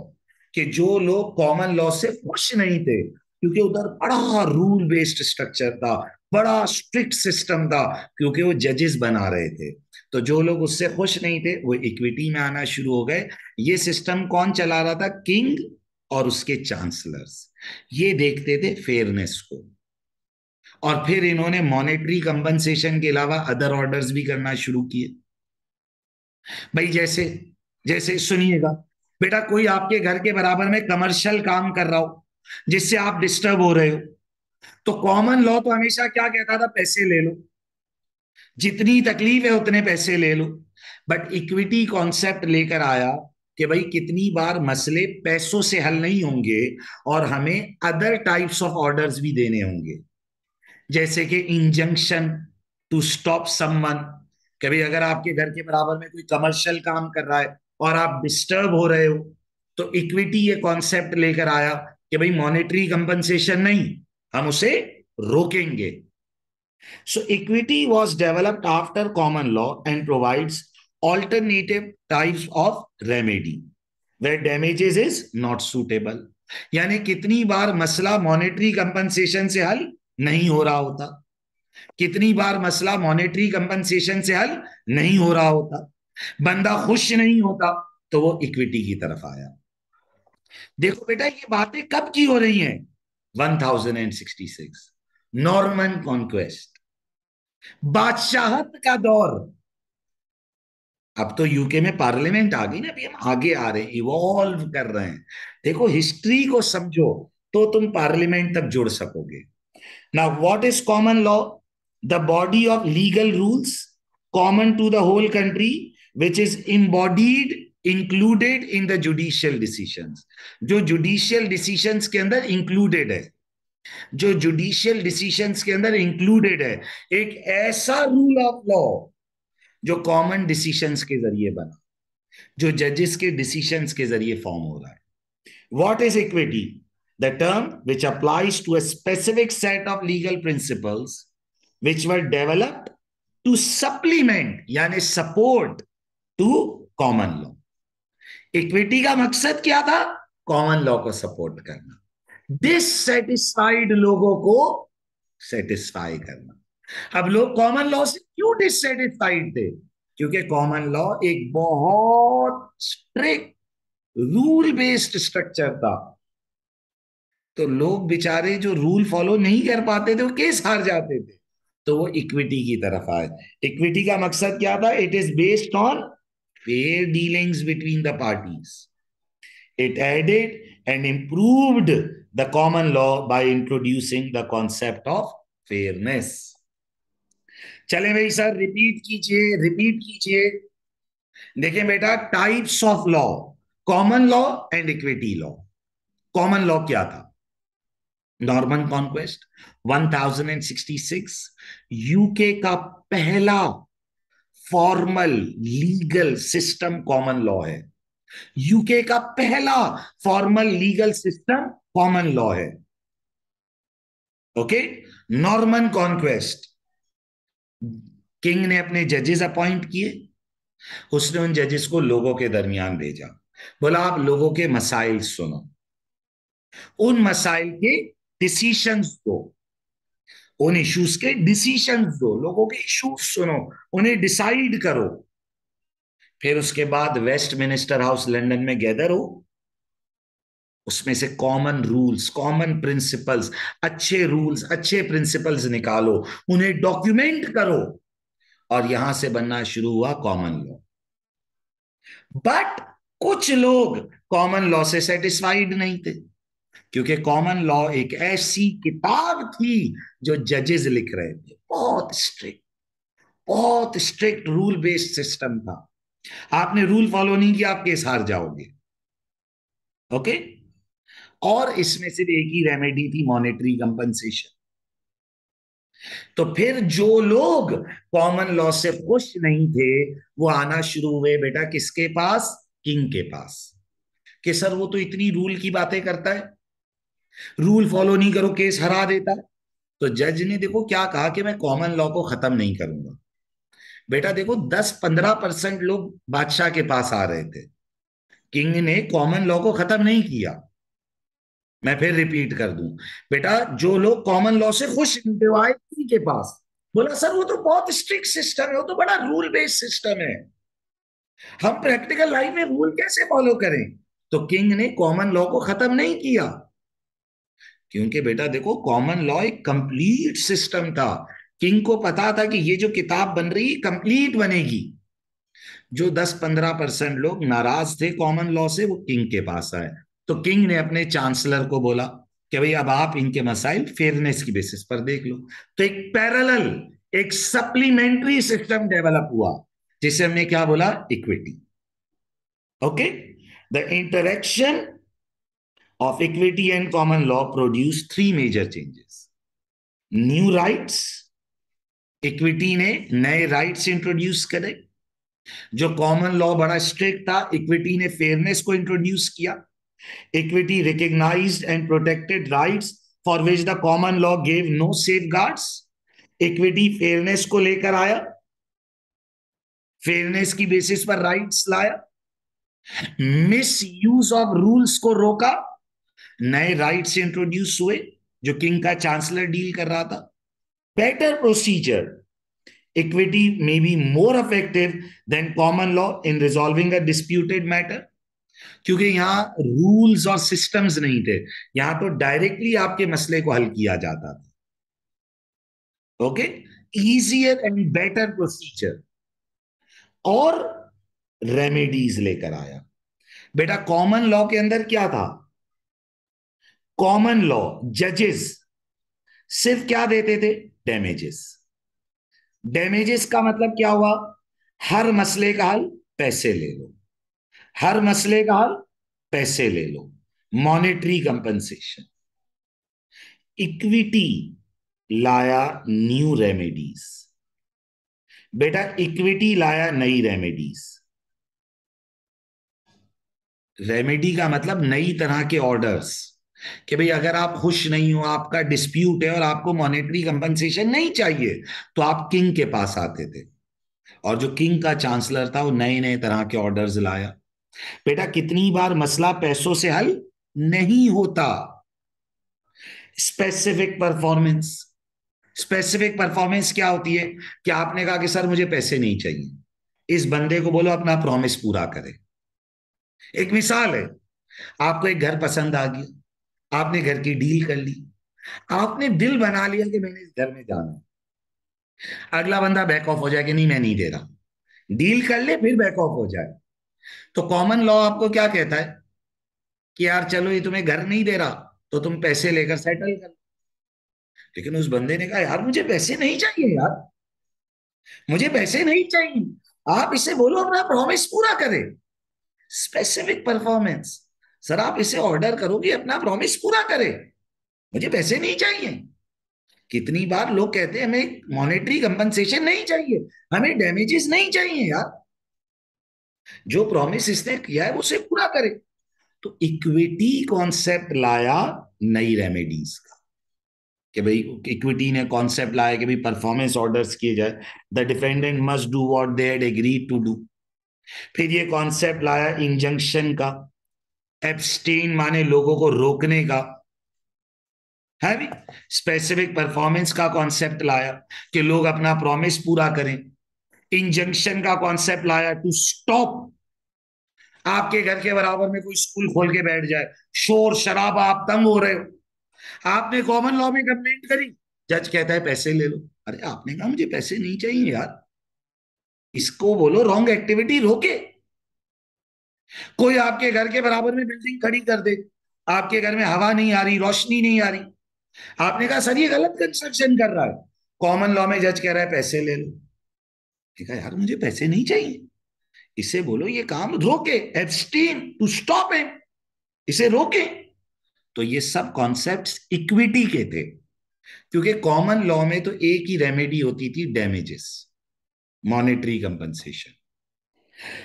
कि जो लोग common law से खुश नहीं थे, क्योंकि उधर बड़ा रूल बेस्ड स्ट्रक्चर था, बड़ा स्ट्रिक्ट सिस्टम था, क्योंकि वो जजेस बना रहे थे। तो जो लोग उससे खुश नहीं थे वो इक्विटी में आना शुरू हो गए। ये सिस्टम कौन चला रहा था? किंग और उसके चांसलर्स। ये देखते थे फेयरनेस को। और फिर इन्होंने मॉनेटरी कंपनसेशन के अलावा अदर ऑर्डर्स भी करना शुरू किए। भाई जैसे, जैसे सुनिएगा बेटा, कोई आपके घर के बराबर में कमर्शियल काम कर रहा हो जिससे आप डिस्टर्ब हो रहे हो, तो कॉमन लॉ तो हमेशा क्या कहता था? पैसे ले लो, जितनी तकलीफ है उतने पैसे ले लो। बट इक्विटी कॉन्सेप्ट लेकर आया कि भाई कितनी बार मसले पैसों से हल नहीं होंगे, और हमें अदर टाइप्स ऑफ ऑर्डर्स भी देने होंगे, जैसे कि इंजंक्शन टू स्टॉप समवन। कभी अगर आपके घर के बराबर में कोई कमर्शियल काम कर रहा है और आप डिस्टर्ब हो रहे हो, तो इक्विटी ये कॉन्सेप्ट लेकर आया कि भाई मॉनेटरी कंपनसेशन नहीं, हम उसे रोकेंगे। So equity was developed after common law and provides alternative types of remedy where damages is not suitable. यानी कितनी बार मसला मॉनेटरी कंपनसेशन से हल नहीं हो रहा होता, कितनी बार मसला मॉनेटरी कंपनसेशन से हल नहीं हो रहा होता, बंदा खुश नहीं होता, तो वो इक्विटी की तरफ आया। देखो बेटा ये बातें कब की हो रही हैं? 1066, नॉर्मन कॉन्क्वेस्ट, बादशाहत का दौर। अब तो यूके में पार्लियामेंट आ गई ना, अभी हम आगे आ रहे हैं, इवॉल्व कर रहे हैं। देखो हिस्ट्री को समझो तो तुम पार्लियामेंट तक जुड़ सकोगे। Now, what is common law? The body of legal rules common to the whole country, which is embodied, included in the judicial decisions। जो judicial decisions के अंदर included है, जो judicial decisions के अंदर included है, एक ऐसा rule of law जो common decisions के जरिए बना, जो जजेस के decisions के जरिए फॉर्म हो रहा है। What is equity? The term which applies to a specific set of legal principles which were developed to supplement यानी support to common law। Equity का मकसद क्या था? कॉमन लॉ को सपोर्ट करना, डिससेटिस्फाइड लोगों को सेटिस्फाई करना। अब लोग कॉमन लॉ से क्यों डिससेटिस्फाइड थे? क्योंकि कॉमन लॉ एक बहुत स्ट्रिक्ट रूल बेस्ड स्ट्रक्चर था। तो लोग बेचारे जो रूल फॉलो नहीं कर पाते थे वो केस हार जाते थे, तो वो इक्विटी की तरफ आए। इक्विटी का मकसद क्या था? It is based on fair dealings between the parties. It added and improved the common law by introducing the concept of fairness. चले भाई सर, रिपीट कीजिए, रिपीट कीजिए। देखिए बेटा, types of law, common law and equity law. Common law क्या था? Norman conquest 1066 UK का पहला formal legal system common law है। यूके का पहला formal legal system common law है। ओके। नॉर्मन कॉन्क्वेस्ट, किंग ने अपने जजेस अपॉइंट किए, उसने उन जजेस को लोगों के दरमियान भेजा, बोला आप लोगों के मसाइल सुनो, उन मसाइल के डिसीशंस दो, उन इश्यूज के डिसीशंस दो, लोगों के इश्यूज सुनो, उन्हें डिसाइड करो। फिर उसके बाद वेस्ट मिनिस्टर हाउस लंदन में गैदर हो, उसमें से कॉमन रूल्स, कॉमन प्रिंसिपल्स, अच्छे रूल्स, अच्छे प्रिंसिपल्स निकालो, उन्हें डॉक्यूमेंट करो, और यहां से बनना शुरू हुआ कॉमन लॉ। बट कुछ लोग कॉमन लॉ से सेटिस्फाइड नहीं थे, क्योंकि कॉमन लॉ एक ऐसी किताब थी जो जजेस लिख रहे थे, बहुत स्ट्रिक्ट, बहुत स्ट्रिक्ट रूल बेस्ड सिस्टम था। आपने रूल फॉलो नहीं किया, आप केस हार जाओगे। ओके। और इसमें सिर्फ एक ही रेमेडी थी, मॉनेटरी कंपनसेशन। तो फिर जो लोग कॉमन लॉ से खुश नहीं थे, वो आना शुरू हुए बेटा किसके पास? किंग के पास। कि सर वो तो इतनी रूल की बातें करता है, रूल फॉलो नहीं करो केस हरा देता है। तो जज ने देखो क्या कहा कि मैं कॉमन लॉ को खत्म नहीं करूंगा। बेटा देखो, 10-15% लोग बादशाह के पास आ रहे थे, किंग ने कॉमन लॉ को खत्म नहीं किया। मैं फिर रिपीट कर दूं, बेटा जो लोग कॉमन लॉ से खुश नहीं थे वो आए किंग के पास, बोला सर वो तो बहुत स्ट्रिक्ट सिस्टम है, वो तो बड़ा रूल बेस्ड सिस्टम है, हम प्रैक्टिकल लाइफ में रूल कैसे फॉलो करें? तो किंग ने कॉमन लॉ को खत्म नहीं किया, क्योंकि बेटा देखो कॉमन लॉ एक कंप्लीट सिस्टम था। किंग को पता था कि ये जो किताब बन रही है कंप्लीट बनेगी। जो 10-15% लोग नाराज थे कॉमन लॉ से, वो किंग के पास आए। तो किंग ने अपने चांसलर को बोला कि भाई अब आप इनके मसाइल फेयरनेस की बेसिस पर देख लो। तो एक पैरेलल, एक सप्लीमेंट्री सिस्टम डेवलप हुआ, जिसे हमने क्या बोला? Equity. Okay. The interaction of equity and common law produced three major changes. New rights, equity ने नए राइट्स इंट्रोड्यूस करे। जो कॉमन लॉ बड़ा स्ट्रिक्ट था, इक्विटी ने फेयरनेस को इंट्रोड्यूस किया। Equity recognised and protected rights for which the common law gave no safeguards. Equity fairness को लेकर आया, फेयरनेस की बेसिस पर राइट्स लाया। मिस यूज ऑफ रूल्स को रोका, नए राइट्स इंट्रोड्यूस हुए जो किंग का चांसलर डील कर रहा था। Better procedure, equity may be more effective than common law in resolving a disputed matter, क्योंकि यहां रूल्स और सिस्टम्स नहीं थे, यहां तो डायरेक्टली आपके मसले को हल किया जाता था। Okay. Easier and better procedure और रेमेडीज लेकर आया। बेटा कॉमन लॉ के अंदर क्या था? कॉमन लॉ जजेस सिर्फ क्या देते थे? डैमेजेस। डैमेजेस का मतलब क्या हुआ? हर मसले का हल, पैसे ले लो, हर मसले का हल, पैसे ले लो, मॉनेटरी कंपनसेशन। इक्विटी लाया न्यू रेमेडीज। बेटा इक्विटी लाया नई रेमेडीज। रेमेडी का मतलब नई तरह के ऑर्डर्स, कि भाई अगर आप खुश नहीं हो, आपका डिस्प्यूट है और आपको मॉनेटरी कंपनसेशन नहीं चाहिए, तो आप किंग के पास आते थे, और जो किंग का चांसलर था वो नए नए तरह के ऑर्डर्स लाया। बेटा कितनी बार मसला पैसों से हल नहीं होता? Specific performance. स्पेसिफिक परफॉर्मेंस क्या होती है? कि आपने कहा कि सर मुझे पैसे नहीं चाहिए, इस बंदे को बोलो अपना प्रॉमिस पूरा करे। एक मिसाल है, आपको एक घर पसंद आ गया, आपने घर की डील कर ली, आपने दिल बना लिया कि मैंने इस घर में जाना है। अगला बंदा बैक ऑफ हो जाए कि नहीं मैं नहीं दे रहा, डील कर ले फिर बैक ऑफ हो जाए, तो कॉमन लॉ आपको क्या कहता है कि यार चलो ये तुम्हें घर नहीं दे रहा तो तुम पैसे लेकर सेटल कर। लेकिन उस बंदे ने कहा यार मुझे पैसे नहीं चाहिए यार, मुझे पैसे नहीं चाहिए। आप इसे बोलो अपना प्रॉमिस पूरा करे, स्पेसिफिक परफॉर्मेंस। सर आप इसे ऑर्डर करो कि अपना प्रॉमिस पूरा करे, मुझे पैसे नहीं चाहिए। कितनी बार लोग कहते हैं हमें मॉनेटरी कंपनसेशन नहीं चाहिए, हमें डैमेजेस नहीं चाहिए यार, जो प्रॉमिस इसने किया है उसे पूरा करे। तो इक्विटी कॉन्सेप्ट लाया नई रेमेडीज का, कि भाई इक्विटी ने कॉन्सेप्ट लाया कि भाई परफॉर्मेंस ऑर्डर्स किए जाए, the defendant must do what they had agreed to do. फिर ये कॉन्सेप्ट लाया इंजंक्शन का, एब्सटेन माने लोगों को रोकने का, है भी। स्पेसिफिक परफॉर्मेंस का कॉन्सेप्ट लाया कि लोग अपना प्रॉमिस पूरा करें। इंजंक्शन का कॉन्सेप्ट लाया टू स्टॉप, आपके घर के बराबर में कोई स्कूल खोल के बैठ जाए, शोर शराबा, आप तंग हो रहे हो, आपने कॉमन लॉ में कंप्लेंट करी, जज कहता है पैसे ले लो। अरे आपने कहा मुझे पैसे नहीं चाहिए यार, इसको बोलो रॉन्ग एक्टिविटी रोके। कोई आपके घर के बराबर में बिल्डिंग खड़ी कर दे, आपके घर में हवा नहीं आ रही, रोशनी नहीं आ रही, आपने कहा सर ये गलत कंस्ट्रक्शन कर रहा है, कॉमन लॉ में जज कह रहा है पैसे ले लो। ठीक है यार मुझे पैसे नहीं चाहिए, इसे बोलो ये काम रोके, एब्सटेन टू स्टॉप है, इसे रोके। तो ये सब कॉन्सेप्ट्स इक्विटी के थे, क्योंकि कॉमन लॉ में तो एक ही रेमेडी होती थी, डैमेजेस, मॉनेटरी कंपनसेशन।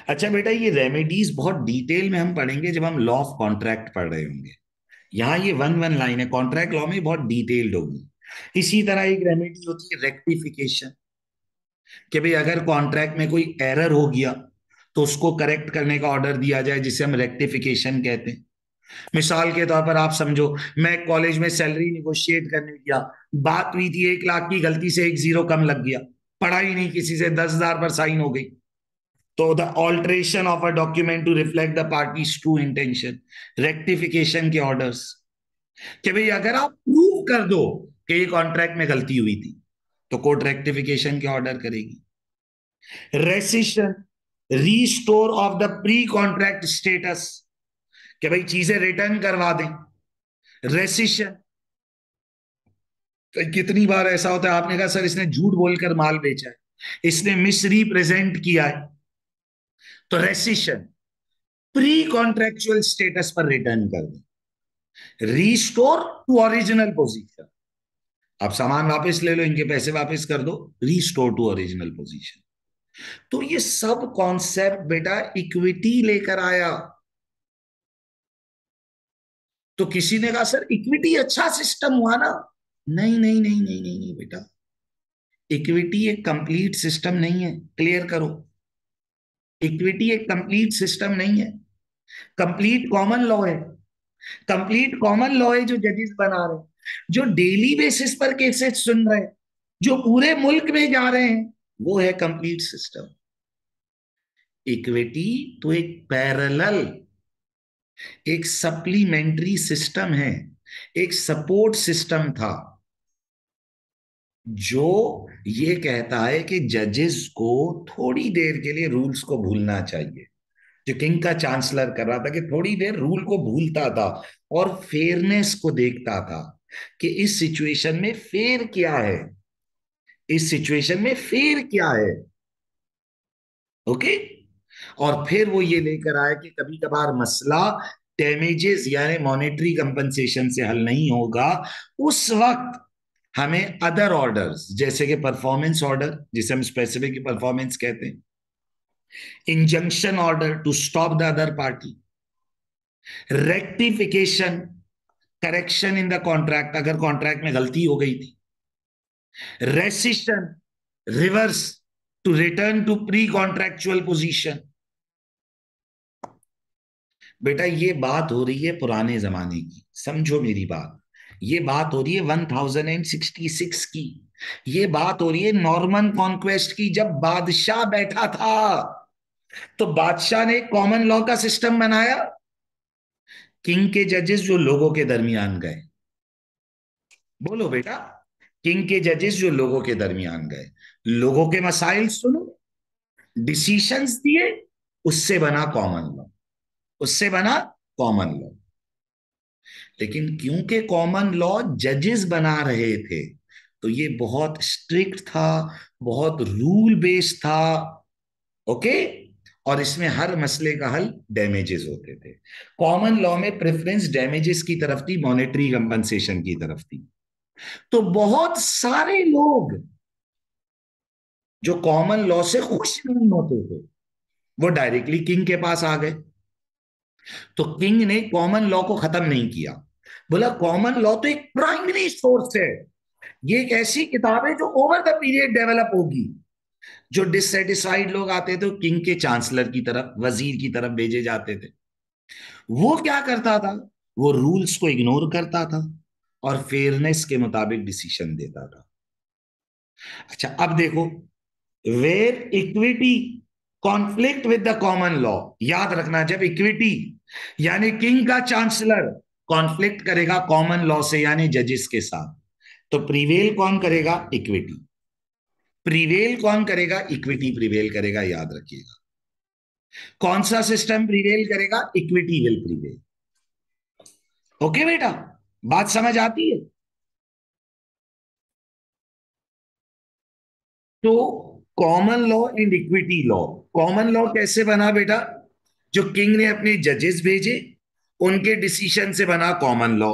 अच्छा बेटा ये रेमेडीज बहुत डिटेल में हम पढ़ेंगे जब हम लॉ ऑफ कॉन्ट्रैक्ट पढ़ रहे होंगे, यहां ये वन वन लाइन है, कॉन्ट्रैक्ट लॉ में बहुत डिटेल्ड होगी। इसी तरह एक रेमेडी होती है रेक्टिफिकेशन, कि भाई अगर कॉन्ट्रैक्ट में कोई एरर हो गया तो उसको करेक्ट करने का ऑर्डर दिया जाए, जिसे हम रेक्टिफिकेशन कहते हैं। मिसाल के तौर पर आप समझो, मैं कॉलेज में सैलरी निगोशिएट करने गया, बात हुई थी 1 लाख की, गलती से एक जीरो कम लग गया, पढ़ा ही नहीं किसी से, 10,000 पर साइन हो गई। तो the alteration of a document to reflect the parties true intention, rectification के ऑर्डर्स, कि भाई अगर आप प्रूव कर दो कि ये कॉन्ट्रैक्ट में गलती हुई थी तो कोर्ट रेक्टिफिकेशन के ऑर्डर करेगी। Rescission, restore of the pre contract status, कि भाई चीजें रिटर्न करवा दें, रेसिशन। तो कितनी बार ऐसा होता है आपने कहा सर इसने झूठ बोलकर माल बेचा है, इसने मिसरिप्रेजेंट किया है, तो रेसिशन, प्री कॉन्ट्रेक्चुअल स्टेटस पर रिटर्न कर दें। रीस्टोर टू ओरिजिनल पोजीशन, आप सामान वापस ले लो, इनके पैसे वापस कर दो, रीस्टोर टू ओरिजिनल पोजीशन। तो ये सब कॉन्सेप्ट बेटा इक्विटी लेकर आया। तो किसी ने कहा सर इक्विटी अच्छा सिस्टम हुआ ना, नहीं नहीं नहीं नहीं नहीं, नहीं बेटा, इक्विटी एक कंप्लीट सिस्टम नहीं है, क्लियर करो। इक्विटी एक कंप्लीट सिस्टम नहीं है, कंप्लीट कॉमन लॉ है। कंप्लीट कॉमन लॉ है जो जजेस बना रहे हैं, जो डेली बेसिस पर केसेस सुन रहे हैं, जो पूरे मुल्क में जा रहे हैं, वो है कंप्लीट सिस्टम। इक्विटी तो एक पैरेलल, एक सप्लीमेंट्री सिस्टम है, एक सपोर्ट सिस्टम था, जो ये कहता है कि जजेस को थोड़ी देर के लिए रूल्स को भूलना चाहिए। जो किंग का चांसलर कर रहा था कि थोड़ी देर रूल को भूलता था और फेयरनेस को देखता था कि इस सिचुएशन में फेयर क्या है, इस सिचुएशन में फेयर क्या है। ओके। और फिर वो ये लेकर आया कि कभी कभार मसला डैमेजेस यानी मॉनेटरी कंपनसेशन से हल नहीं होगा, उस वक्त हमें अदर ऑर्डर्स जैसे कि परफॉर्मेंस ऑर्डर, जिसे हम स्पेसिफिक परफॉर्मेंस कहते हैं, injunction order to stop the other party, rectification, correction in the contract अगर कॉन्ट्रैक्ट में गलती हो गई थी, rescission, reverse to return to pre contractual position. बेटा ये बात हो रही है पुराने जमाने की, समझो मेरी बात, ये बात हो रही है 1066 की, ये बात हो रही है नॉर्मन कॉन्क्वेस्ट की, जब बादशाह बैठा था तो बादशाह ने कॉमन लॉ का सिस्टम बनाया, किंग के जजेस जो लोगों के दरमियान गए, बोलो बेटा, किंग के जजेस जो लोगों के दरमियान गए, लोगों के मसाइल सुनो, डिसीशंस दिए, उससे बना कॉमन लॉ, उससे बना कॉमन लॉ। लेकिन क्योंकि कॉमन लॉ जजेस बना रहे थे, तो ये बहुत स्ट्रिक्ट था, बहुत रूल बेस्ड था। ओके। और इसमें हर मसले का हल डैमेजेस होते थे। कॉमन लॉ में प्रेफरेंस डैमेजेस की तरफ थी, मॉनेटरी कंपनसेशन की तरफ थी। तो बहुत सारे लोग जो कॉमन लॉ से खुश नहीं होते थे, वो डायरेक्टली किंग के पास आ गए। तो किंग ने कॉमन लॉ को खत्म नहीं किया, बोला कॉमन लॉ तो एक प्राइमरी सोर्स है, ये एक ऐसी किताब है जो ओवर द पीरियड डेवलप होगी। जो डिससेटिस्फाइड लोग आते थे, किंग के चांसलर की तरफ, वजीर की तरफ भेजे जाते थे। वो क्या करता था, वो रूल्स को इग्नोर करता था और फेयरनेस के मुताबिक डिसीजन देता था। अच्छा अब देखो, where equity conflict with the common law, याद रखना, जब इक्विटी यानी किंग का चांसलर कॉन्फ्लिक्ट करेगा कॉमन लॉ से यानी जजेस के साथ, तो प्रिवेल कौन करेगा, इक्विटी। प्रिवेल कौन करेगा, इक्विटी प्रिवेल करेगा, याद रखिएगा। कौन सा सिस्टम प्रिवेल करेगा, इक्विटी विल प्रिवेल। ओके बेटा, बात समझ आती है। तो common law and equity law, common law कैसे बना बेटा, जो किंग ने अपने जजेस भेजे, उनके डिसीजन से बना कॉमन लॉ।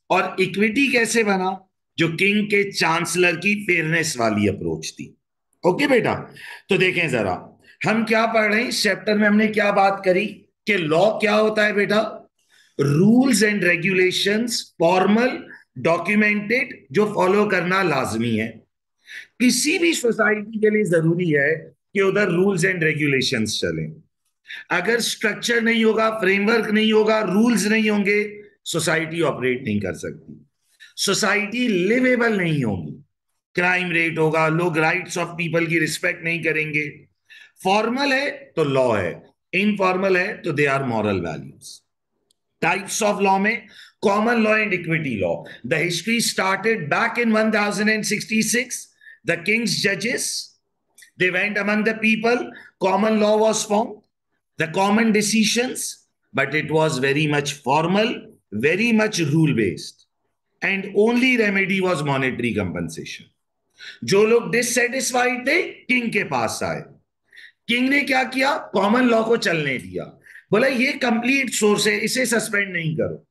और इक्विटी कैसे बना, जो किंग के चांसलर की फेयरनेस वाली अप्रोच थी। ओके बेटा, तो देखें जरा, हम क्या पढ़ रहे हैं इस चैप्टर में, हमने क्या बात करी कि लॉ क्या होता है बेटा, rules and regulations, formal, documented, जो फॉलो करना लाजमी है। किसी भी सोसाइटी के लिए जरूरी है कि उधर रूल्स एंड रेगुलेशंस चलें। अगर स्ट्रक्चर नहीं होगा, फ्रेमवर्क नहीं होगा, रूल्स नहीं होंगे, सोसाइटी ऑपरेट नहीं कर सकती, सोसाइटी लिवेबल नहीं होगी। क्राइम रेट होगा, लोग राइट्स ऑफ पीपल की रिस्पेक्ट नहीं करेंगे। फॉर्मल है तो लॉ है, इनफॉर्मल है तो they are moral values. Types of law में common law and equity law. The history started back in 1066, the kings जजेस, they went among the people, common law was formed, the common decisions, but it was very much formal, very much rule based, and only remedy was monetary compensation. जो लोग dissatisfied थे, king के पास आए। King ने क्या किया, common law को चलने दिया, बोला ये कंप्लीट सोर्स है, इसे सस्पेंड नहीं करो।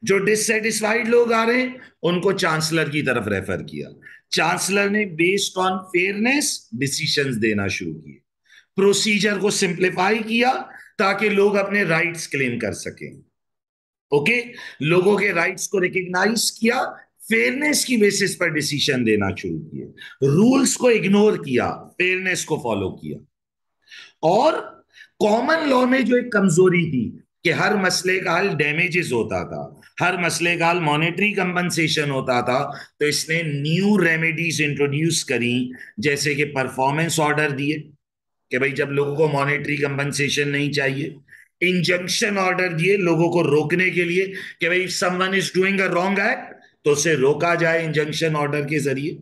जो डिससेटिस्फाइड लोग आ रहे हैं, उनको चांसलर की तरफ रेफर किया। चांसलर ने बेस्ड ऑन फेयरनेस डिसीजंस देना शुरू किए, प्रोसीजर को सिंप्लीफाई किया ताकि लोग अपने राइट्स क्लेम कर सकें। ओके, लोगों के राइट्स को रिकॉग्नाइज किया, फेयरनेस की बेसिस पर डिसीजन देना शुरू किए, रूल्स को इग्नोर किया, फेयरनेस को फॉलो किया। और कॉमन लॉ में जो एक कमजोरी थी कि हर मसले का हल डैमेजेस होता था, हर मसले का हल मॉनेटरी कंपनसेशन होता था, तो इसने न्यू रेमेडीज इंट्रोड्यूस करी, जैसे कि परफॉर्मेंस ऑर्डर दिए कि भाई जब लोगों को मॉनेटरी कंपनसेशन नहीं चाहिए, इंजंक्शन ऑर्डर दिए लोगों को रोकने के लिए कि भाई someone is doing a wrong act तो उसे रोका जाए इंजंक्शन ऑर्डर के जरिए।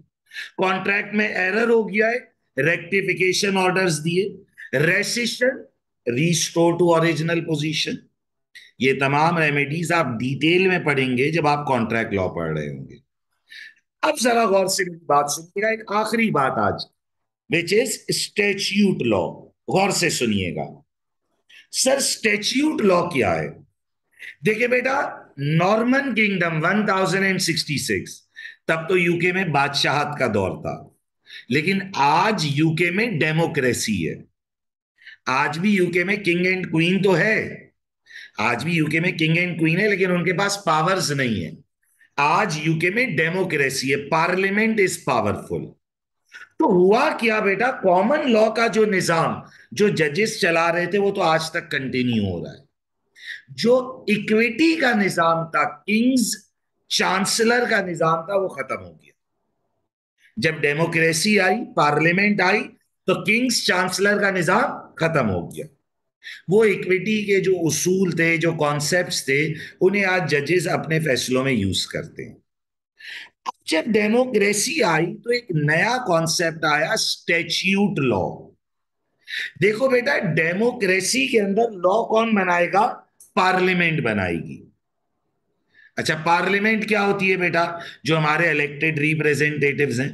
कॉन्ट्रैक्ट में एरर हो गया है, रेक्टिफिकेशन ऑर्डर्स दिए, rescission, restore to original position. ये तमाम रेमेडीज आप डिटेल में पढ़ेंगे जब आप कॉन्ट्रैक्ट लॉ पढ़ रहे होंगे। अब जरा गौर से मेरी बात सुनिएगा, एक आखिरी बात आज, विच इज स्टैच्यूट लॉ। गौर से सुनिएगा सर, स्टैच्यूट लॉ क्या है। देखिए बेटा, नॉर्मन किंगडम 1066, तब तो यूके में बादशाहत का दौर था, लेकिन आज यूके में डेमोक्रेसी है। आज भी यूके में किंग एंड क्वीन तो है, आज भी यूके में किंग एंड क्वीन है, लेकिन उनके पास पावर्स नहीं है। आज यूके में डेमोक्रेसी है, पार्लियामेंट इज पावरफुल। तो हुआ क्या बेटा, कॉमन लॉ का जो निजाम जो जजेस चला रहे थे वो तो आज तक कंटिन्यू हो रहा है। जो इक्विटी का निजाम था, किंग्स चांसलर का निजाम था, वो खत्म हो गया। जब डेमोक्रेसी आई, पार्लियामेंट आई, तो किंग्स चांसलर का निजाम खत्म हो गया। वो इक्विटी के जो उसूल थे, जो कॉन्सेप्ट्स थे, उन्हें आज जजेस अपने फैसलों में यूज करते हैं। अब जब डेमोक्रेसी आई तो एक नया कॉन्सेप्ट आया, स्टैच्यूट लॉ। देखो बेटा, डेमोक्रेसी के अंदर लॉ कौन बनाएगा? पार्लियामेंट बनाएगी। अच्छा, पार्लियामेंट क्या होती है बेटा? जो हमारे इलेक्टेड रिप्रेजेंटेटिव्स हैं,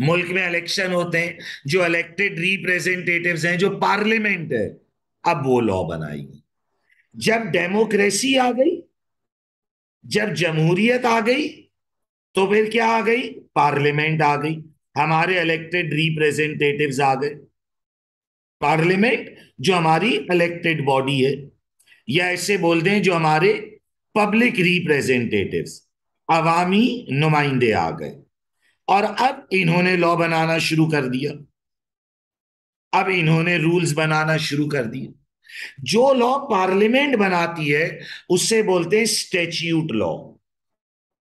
मुल्क में इलेक्शन होते हैं, जो इलेक्टेड रिप्रेजेंटेटिव्स हैं, जो पार्लियामेंट है, अब वो लॉ बनाएगी। जब डेमोक्रेसी आ गई, जब जमहूरियत आ गई, तो फिर क्या आ गई? पार्लियामेंट आ गई, हमारे इलेक्टेड रिप्रेजेंटेटिव्स आ गए। पार्लियामेंट जो हमारी इलेक्टेड बॉडी है, या ऐसे बोल दें जो हमारे पब्लिक रिप्रेजेंटेटिव्स, अवामी नुमाइंदे आ गए। और अब इन्होंने लॉ बनाना शुरू कर दिया, अब इन्होंने रूल्स बनाना शुरू कर दिए। जो लॉ पार्लियामेंट बनाती है उससे बोलते हैं स्टैच्यूट लॉ।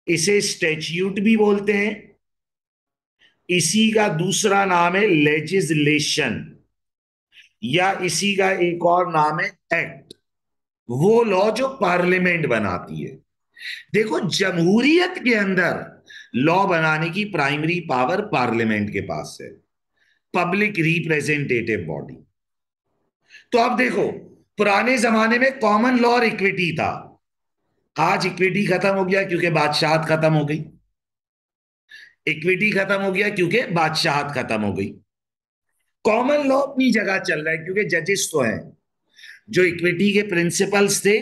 इसे स्टैच्यूट भी बोलते हैं। इसी का दूसरा नाम है लेजिस्लेशन, या इसी का एक और नाम है एक्ट। वो लॉ जो पार्लियामेंट बनाती है। देखो, जमहूरियत के अंदर लॉ बनाने की प्राइमरी पावर पार्लियामेंट के पास है, पब्लिक रिप्रेजेंटेटिव बॉडी। तो अब देखो, पुराने जमाने में कॉमन लॉ और इक्विटी था। आज इक्विटी खत्म हो गया क्योंकि बादशाहत खत्म हो गई। इक्विटी खत्म हो गया क्योंकि बादशाहत खत्म हो गई। कॉमन लॉ अपनी जगह चल रहा है क्योंकि जजेस तो हैं। जो इक्विटी के प्रिंसिपल्स थे,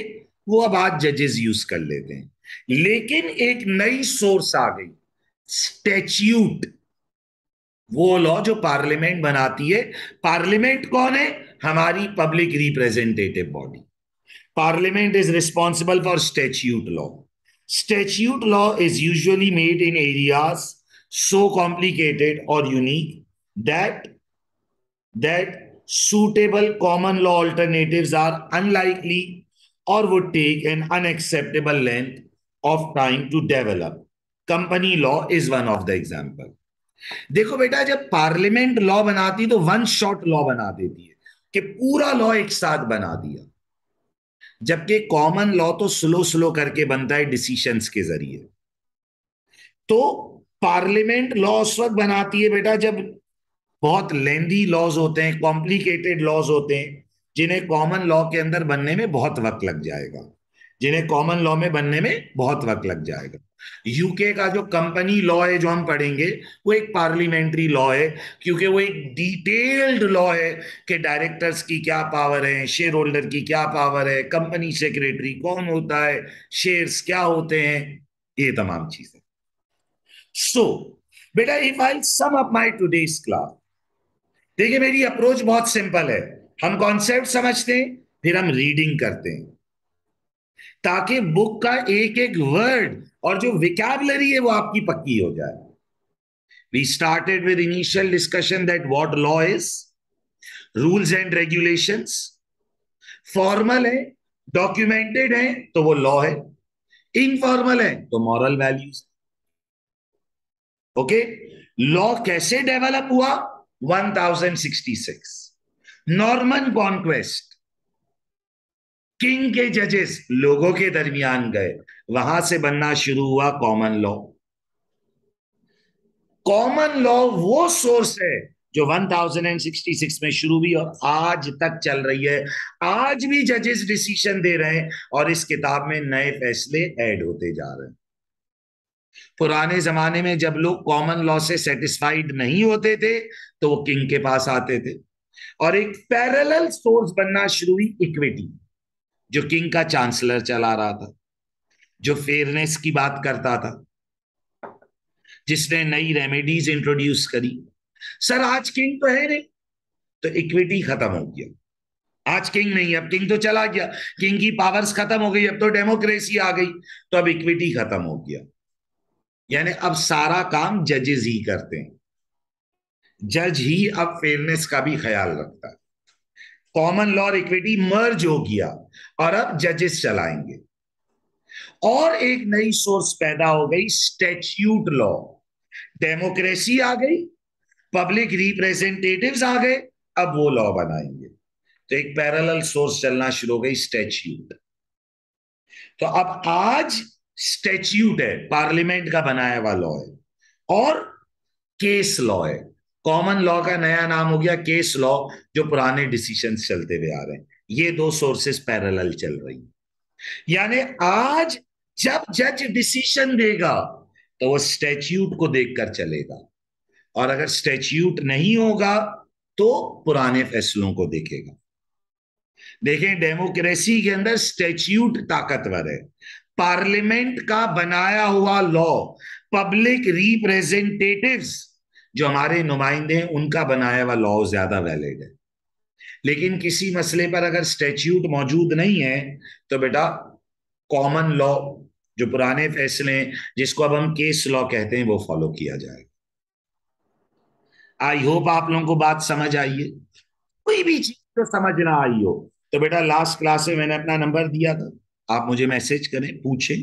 वो अब आज जजेस यूज कर लेते हैं। लेकिन एक नई सोर्स आ गई, स्टैच्यूट। वो लॉ जो पार्लियामेंट बनाती है। पार्लियामेंट कौन है? हमारी public representative body. Parliament is responsible for statute law. Statute law is usually made in areas so complicated or unique that suitable common law alternatives are unlikely or would take an unacceptable length of time to develop. Company law is one of the example. देखो बेटा, जब parliament law बनाती तो one shot law बना देती है कि पूरा लॉ एक साथ बना दिया। जबकि कॉमन लॉ तो स्लो स्लो करके बनता है डिसीशंस के जरिए। तो पार्लियामेंट लॉ उस वक्त बनाती है बेटा जब बहुत लेंदी लॉज होते हैं, कॉम्प्लिकेटेड लॉज होते हैं, जिन्हें कॉमन लॉ के अंदर बनने में बहुत वक्त लग जाएगा, जिन्हें कॉमन लॉ में बनने में बहुत वक्त लग जाएगा। यूके का जो कंपनी लॉ है जो हम पढ़ेंगे, वो एक पार्लियामेंट्री लॉ है, क्योंकि वो एक डिटेल्ड लॉ है कि डायरेक्टर्स की क्या पावर है, शेयर होल्डर की क्या पावर है, कंपनी सेक्रेटरी कौन होता है, शेयर्स क्या होते हैं, ये तमाम चीजें। सो बेटा, if I sum up my today's class, देखिए मेरी अप्रोच बहुत सिंपल है। हम कॉन्सेप्ट समझते हैं, फिर हम रीडिंग करते हैं, ताकि बुक का एक एक वर्ड और जो विकैबुलरी है वो आपकी पक्की हो जाए। We started with initial discussion that what law is, rules and regulations. Formal है, डॉक्यूमेंटेड है, तो वो लॉ है। इनफॉर्मल है तो मॉरल वैल्यूज। ओके, लॉ कैसे डेवलप हुआ? 1066 नॉर्मन कॉन्क्वेस्ट, किंग के जजेस लोगों के दरमियान गए, वहां से बनना शुरू हुआ कॉमन लॉ। कॉमन लॉ वो सोर्स है जो 1066 में शुरू हुई और आज तक चल रही है। आज भी जजेस डिसीजन दे रहे हैं और इस किताब में नए फैसले ऐड होते जा रहे हैं। पुराने जमाने में जब लोग कॉमन लॉ से सेटिस्फाइड नहीं होते थे तो वो किंग के पास आते थे, और एक पैरेलल सोर्स बनना शुरू हुई इक्विटी, जो किंग का चांसलर चला रहा था, जो फेयरनेस की बात करता था, जिसने नई रेमेडीज इंट्रोड्यूस करी। सर आज किंग तो है नहीं, तो इक्विटी खत्म हो गया। आज किंग नहीं, अब किंग तो चला गया, किंग की पावर्स खत्म हो गई, अब तो डेमोक्रेसी आ गई, तो अब इक्विटी खत्म हो गया। यानी अब सारा काम जजेस ही करते हैं, जज ही अब फेयरनेस का भी ख्याल रखता है। कॉमन लॉ और इक्विटी मर्ज हो गया और अब जजेस चलाएंगे। और एक नई सोर्स पैदा हो गई, स्टैच्यूट लॉ। डेमोक्रेसी आ गई, पब्लिक रिप्रेजेंटेटिव्स आ गए, अब वो लॉ बनाएंगे। तो एक पैरेलल सोर्स चलना शुरू हो गई, स्टैच्यूट। तो अब आज स्टैच्यूट है, पार्लियामेंट का बनाया हुआ लॉ है, और केस लॉ है। कॉमन लॉ का नया नाम हो गया केस लॉ, जो पुराने डिसीजंस चलते हुए आ रहे हैं। ये दो सोर्सेस पैरेलल चल रही हैं। यानी आज जब जज डिसीजन देगा तो वो स्टैच्यूट को देखकर चलेगा, और अगर स्टैच्यूट नहीं होगा तो पुराने फैसलों को देखेगा। देखें, डेमोक्रेसी के अंदर स्टैच्यूट ताकतवर है, पार्लियामेंट का बनाया हुआ लॉ, पब्लिक रिप्रेजेंटेटिव्स जो हमारे नुमाइंदे हैं उनका बनाया हुआ लॉ ज्यादा वैलिड है। लेकिन किसी मसले पर अगर स्टैच्यूट मौजूद नहीं है तो बेटा कॉमन लॉ, जो पुराने फैसले हैं जिसको अब हम केस लॉ कहते हैं, वो फॉलो किया जाएगा। आई होप आप लोगों को बात समझ आई है। कोई भी चीज तो समझ ना आई हो तो बेटा लास्ट क्लास में मैंने अपना नंबर दिया था, आप मुझे मैसेज करें, पूछें।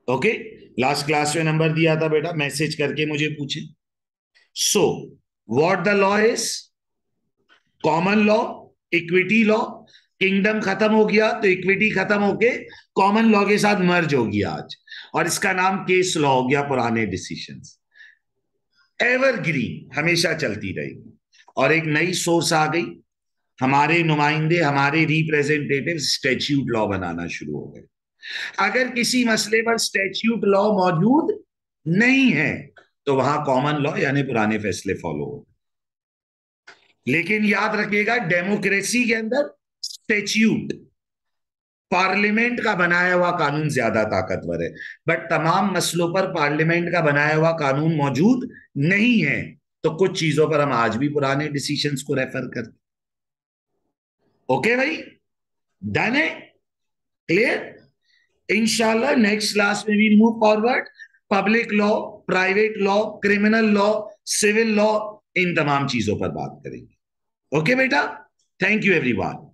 ओके, लास्ट क्लास में नंबर दिया था बेटा, मैसेज करके मुझे पूछें। So what the law is, common law, equity law. Kingdom खत्म हो गया तो इक्विटी खत्म होके कॉमन लॉ के साथ मर्ज हो गया आज, और इसका नाम केस लॉ हो गया। पुराने डिसीजंस एवरग्रीन, हमेशा चलती रहेगी। और एक नई सोर्स आ गई, हमारे नुमाइंदे, हमारे रिप्रेजेंटेटिव स्टैच्यूट लॉ बनाना शुरू हो गए। अगर किसी मसले पर स्टैच्यूट लॉ मौजूद नहीं है तो वहां कॉमन लॉ यानी पुराने फैसले फॉलो हो। लेकिन याद रखिएगा, डेमोक्रेसी के अंदर स्टैच्यूट, पार्लियामेंट का बनाया हुआ कानून ज्यादा ताकतवर है। बट तमाम मसलों पर पार्लियामेंट का बनाया हुआ कानून मौजूद नहीं है, तो कुछ चीजों पर हम आज भी पुराने डिसीजंस को रेफर करते। ओके भाई, डन है, क्लियर। इंशाल्लाह नेक्स्ट क्लास में we move forward, public law, private law, criminal law, civil law, इन तमाम चीजों पर बात करेंगे। ओके बेटा, थैंक यू एवरीवन।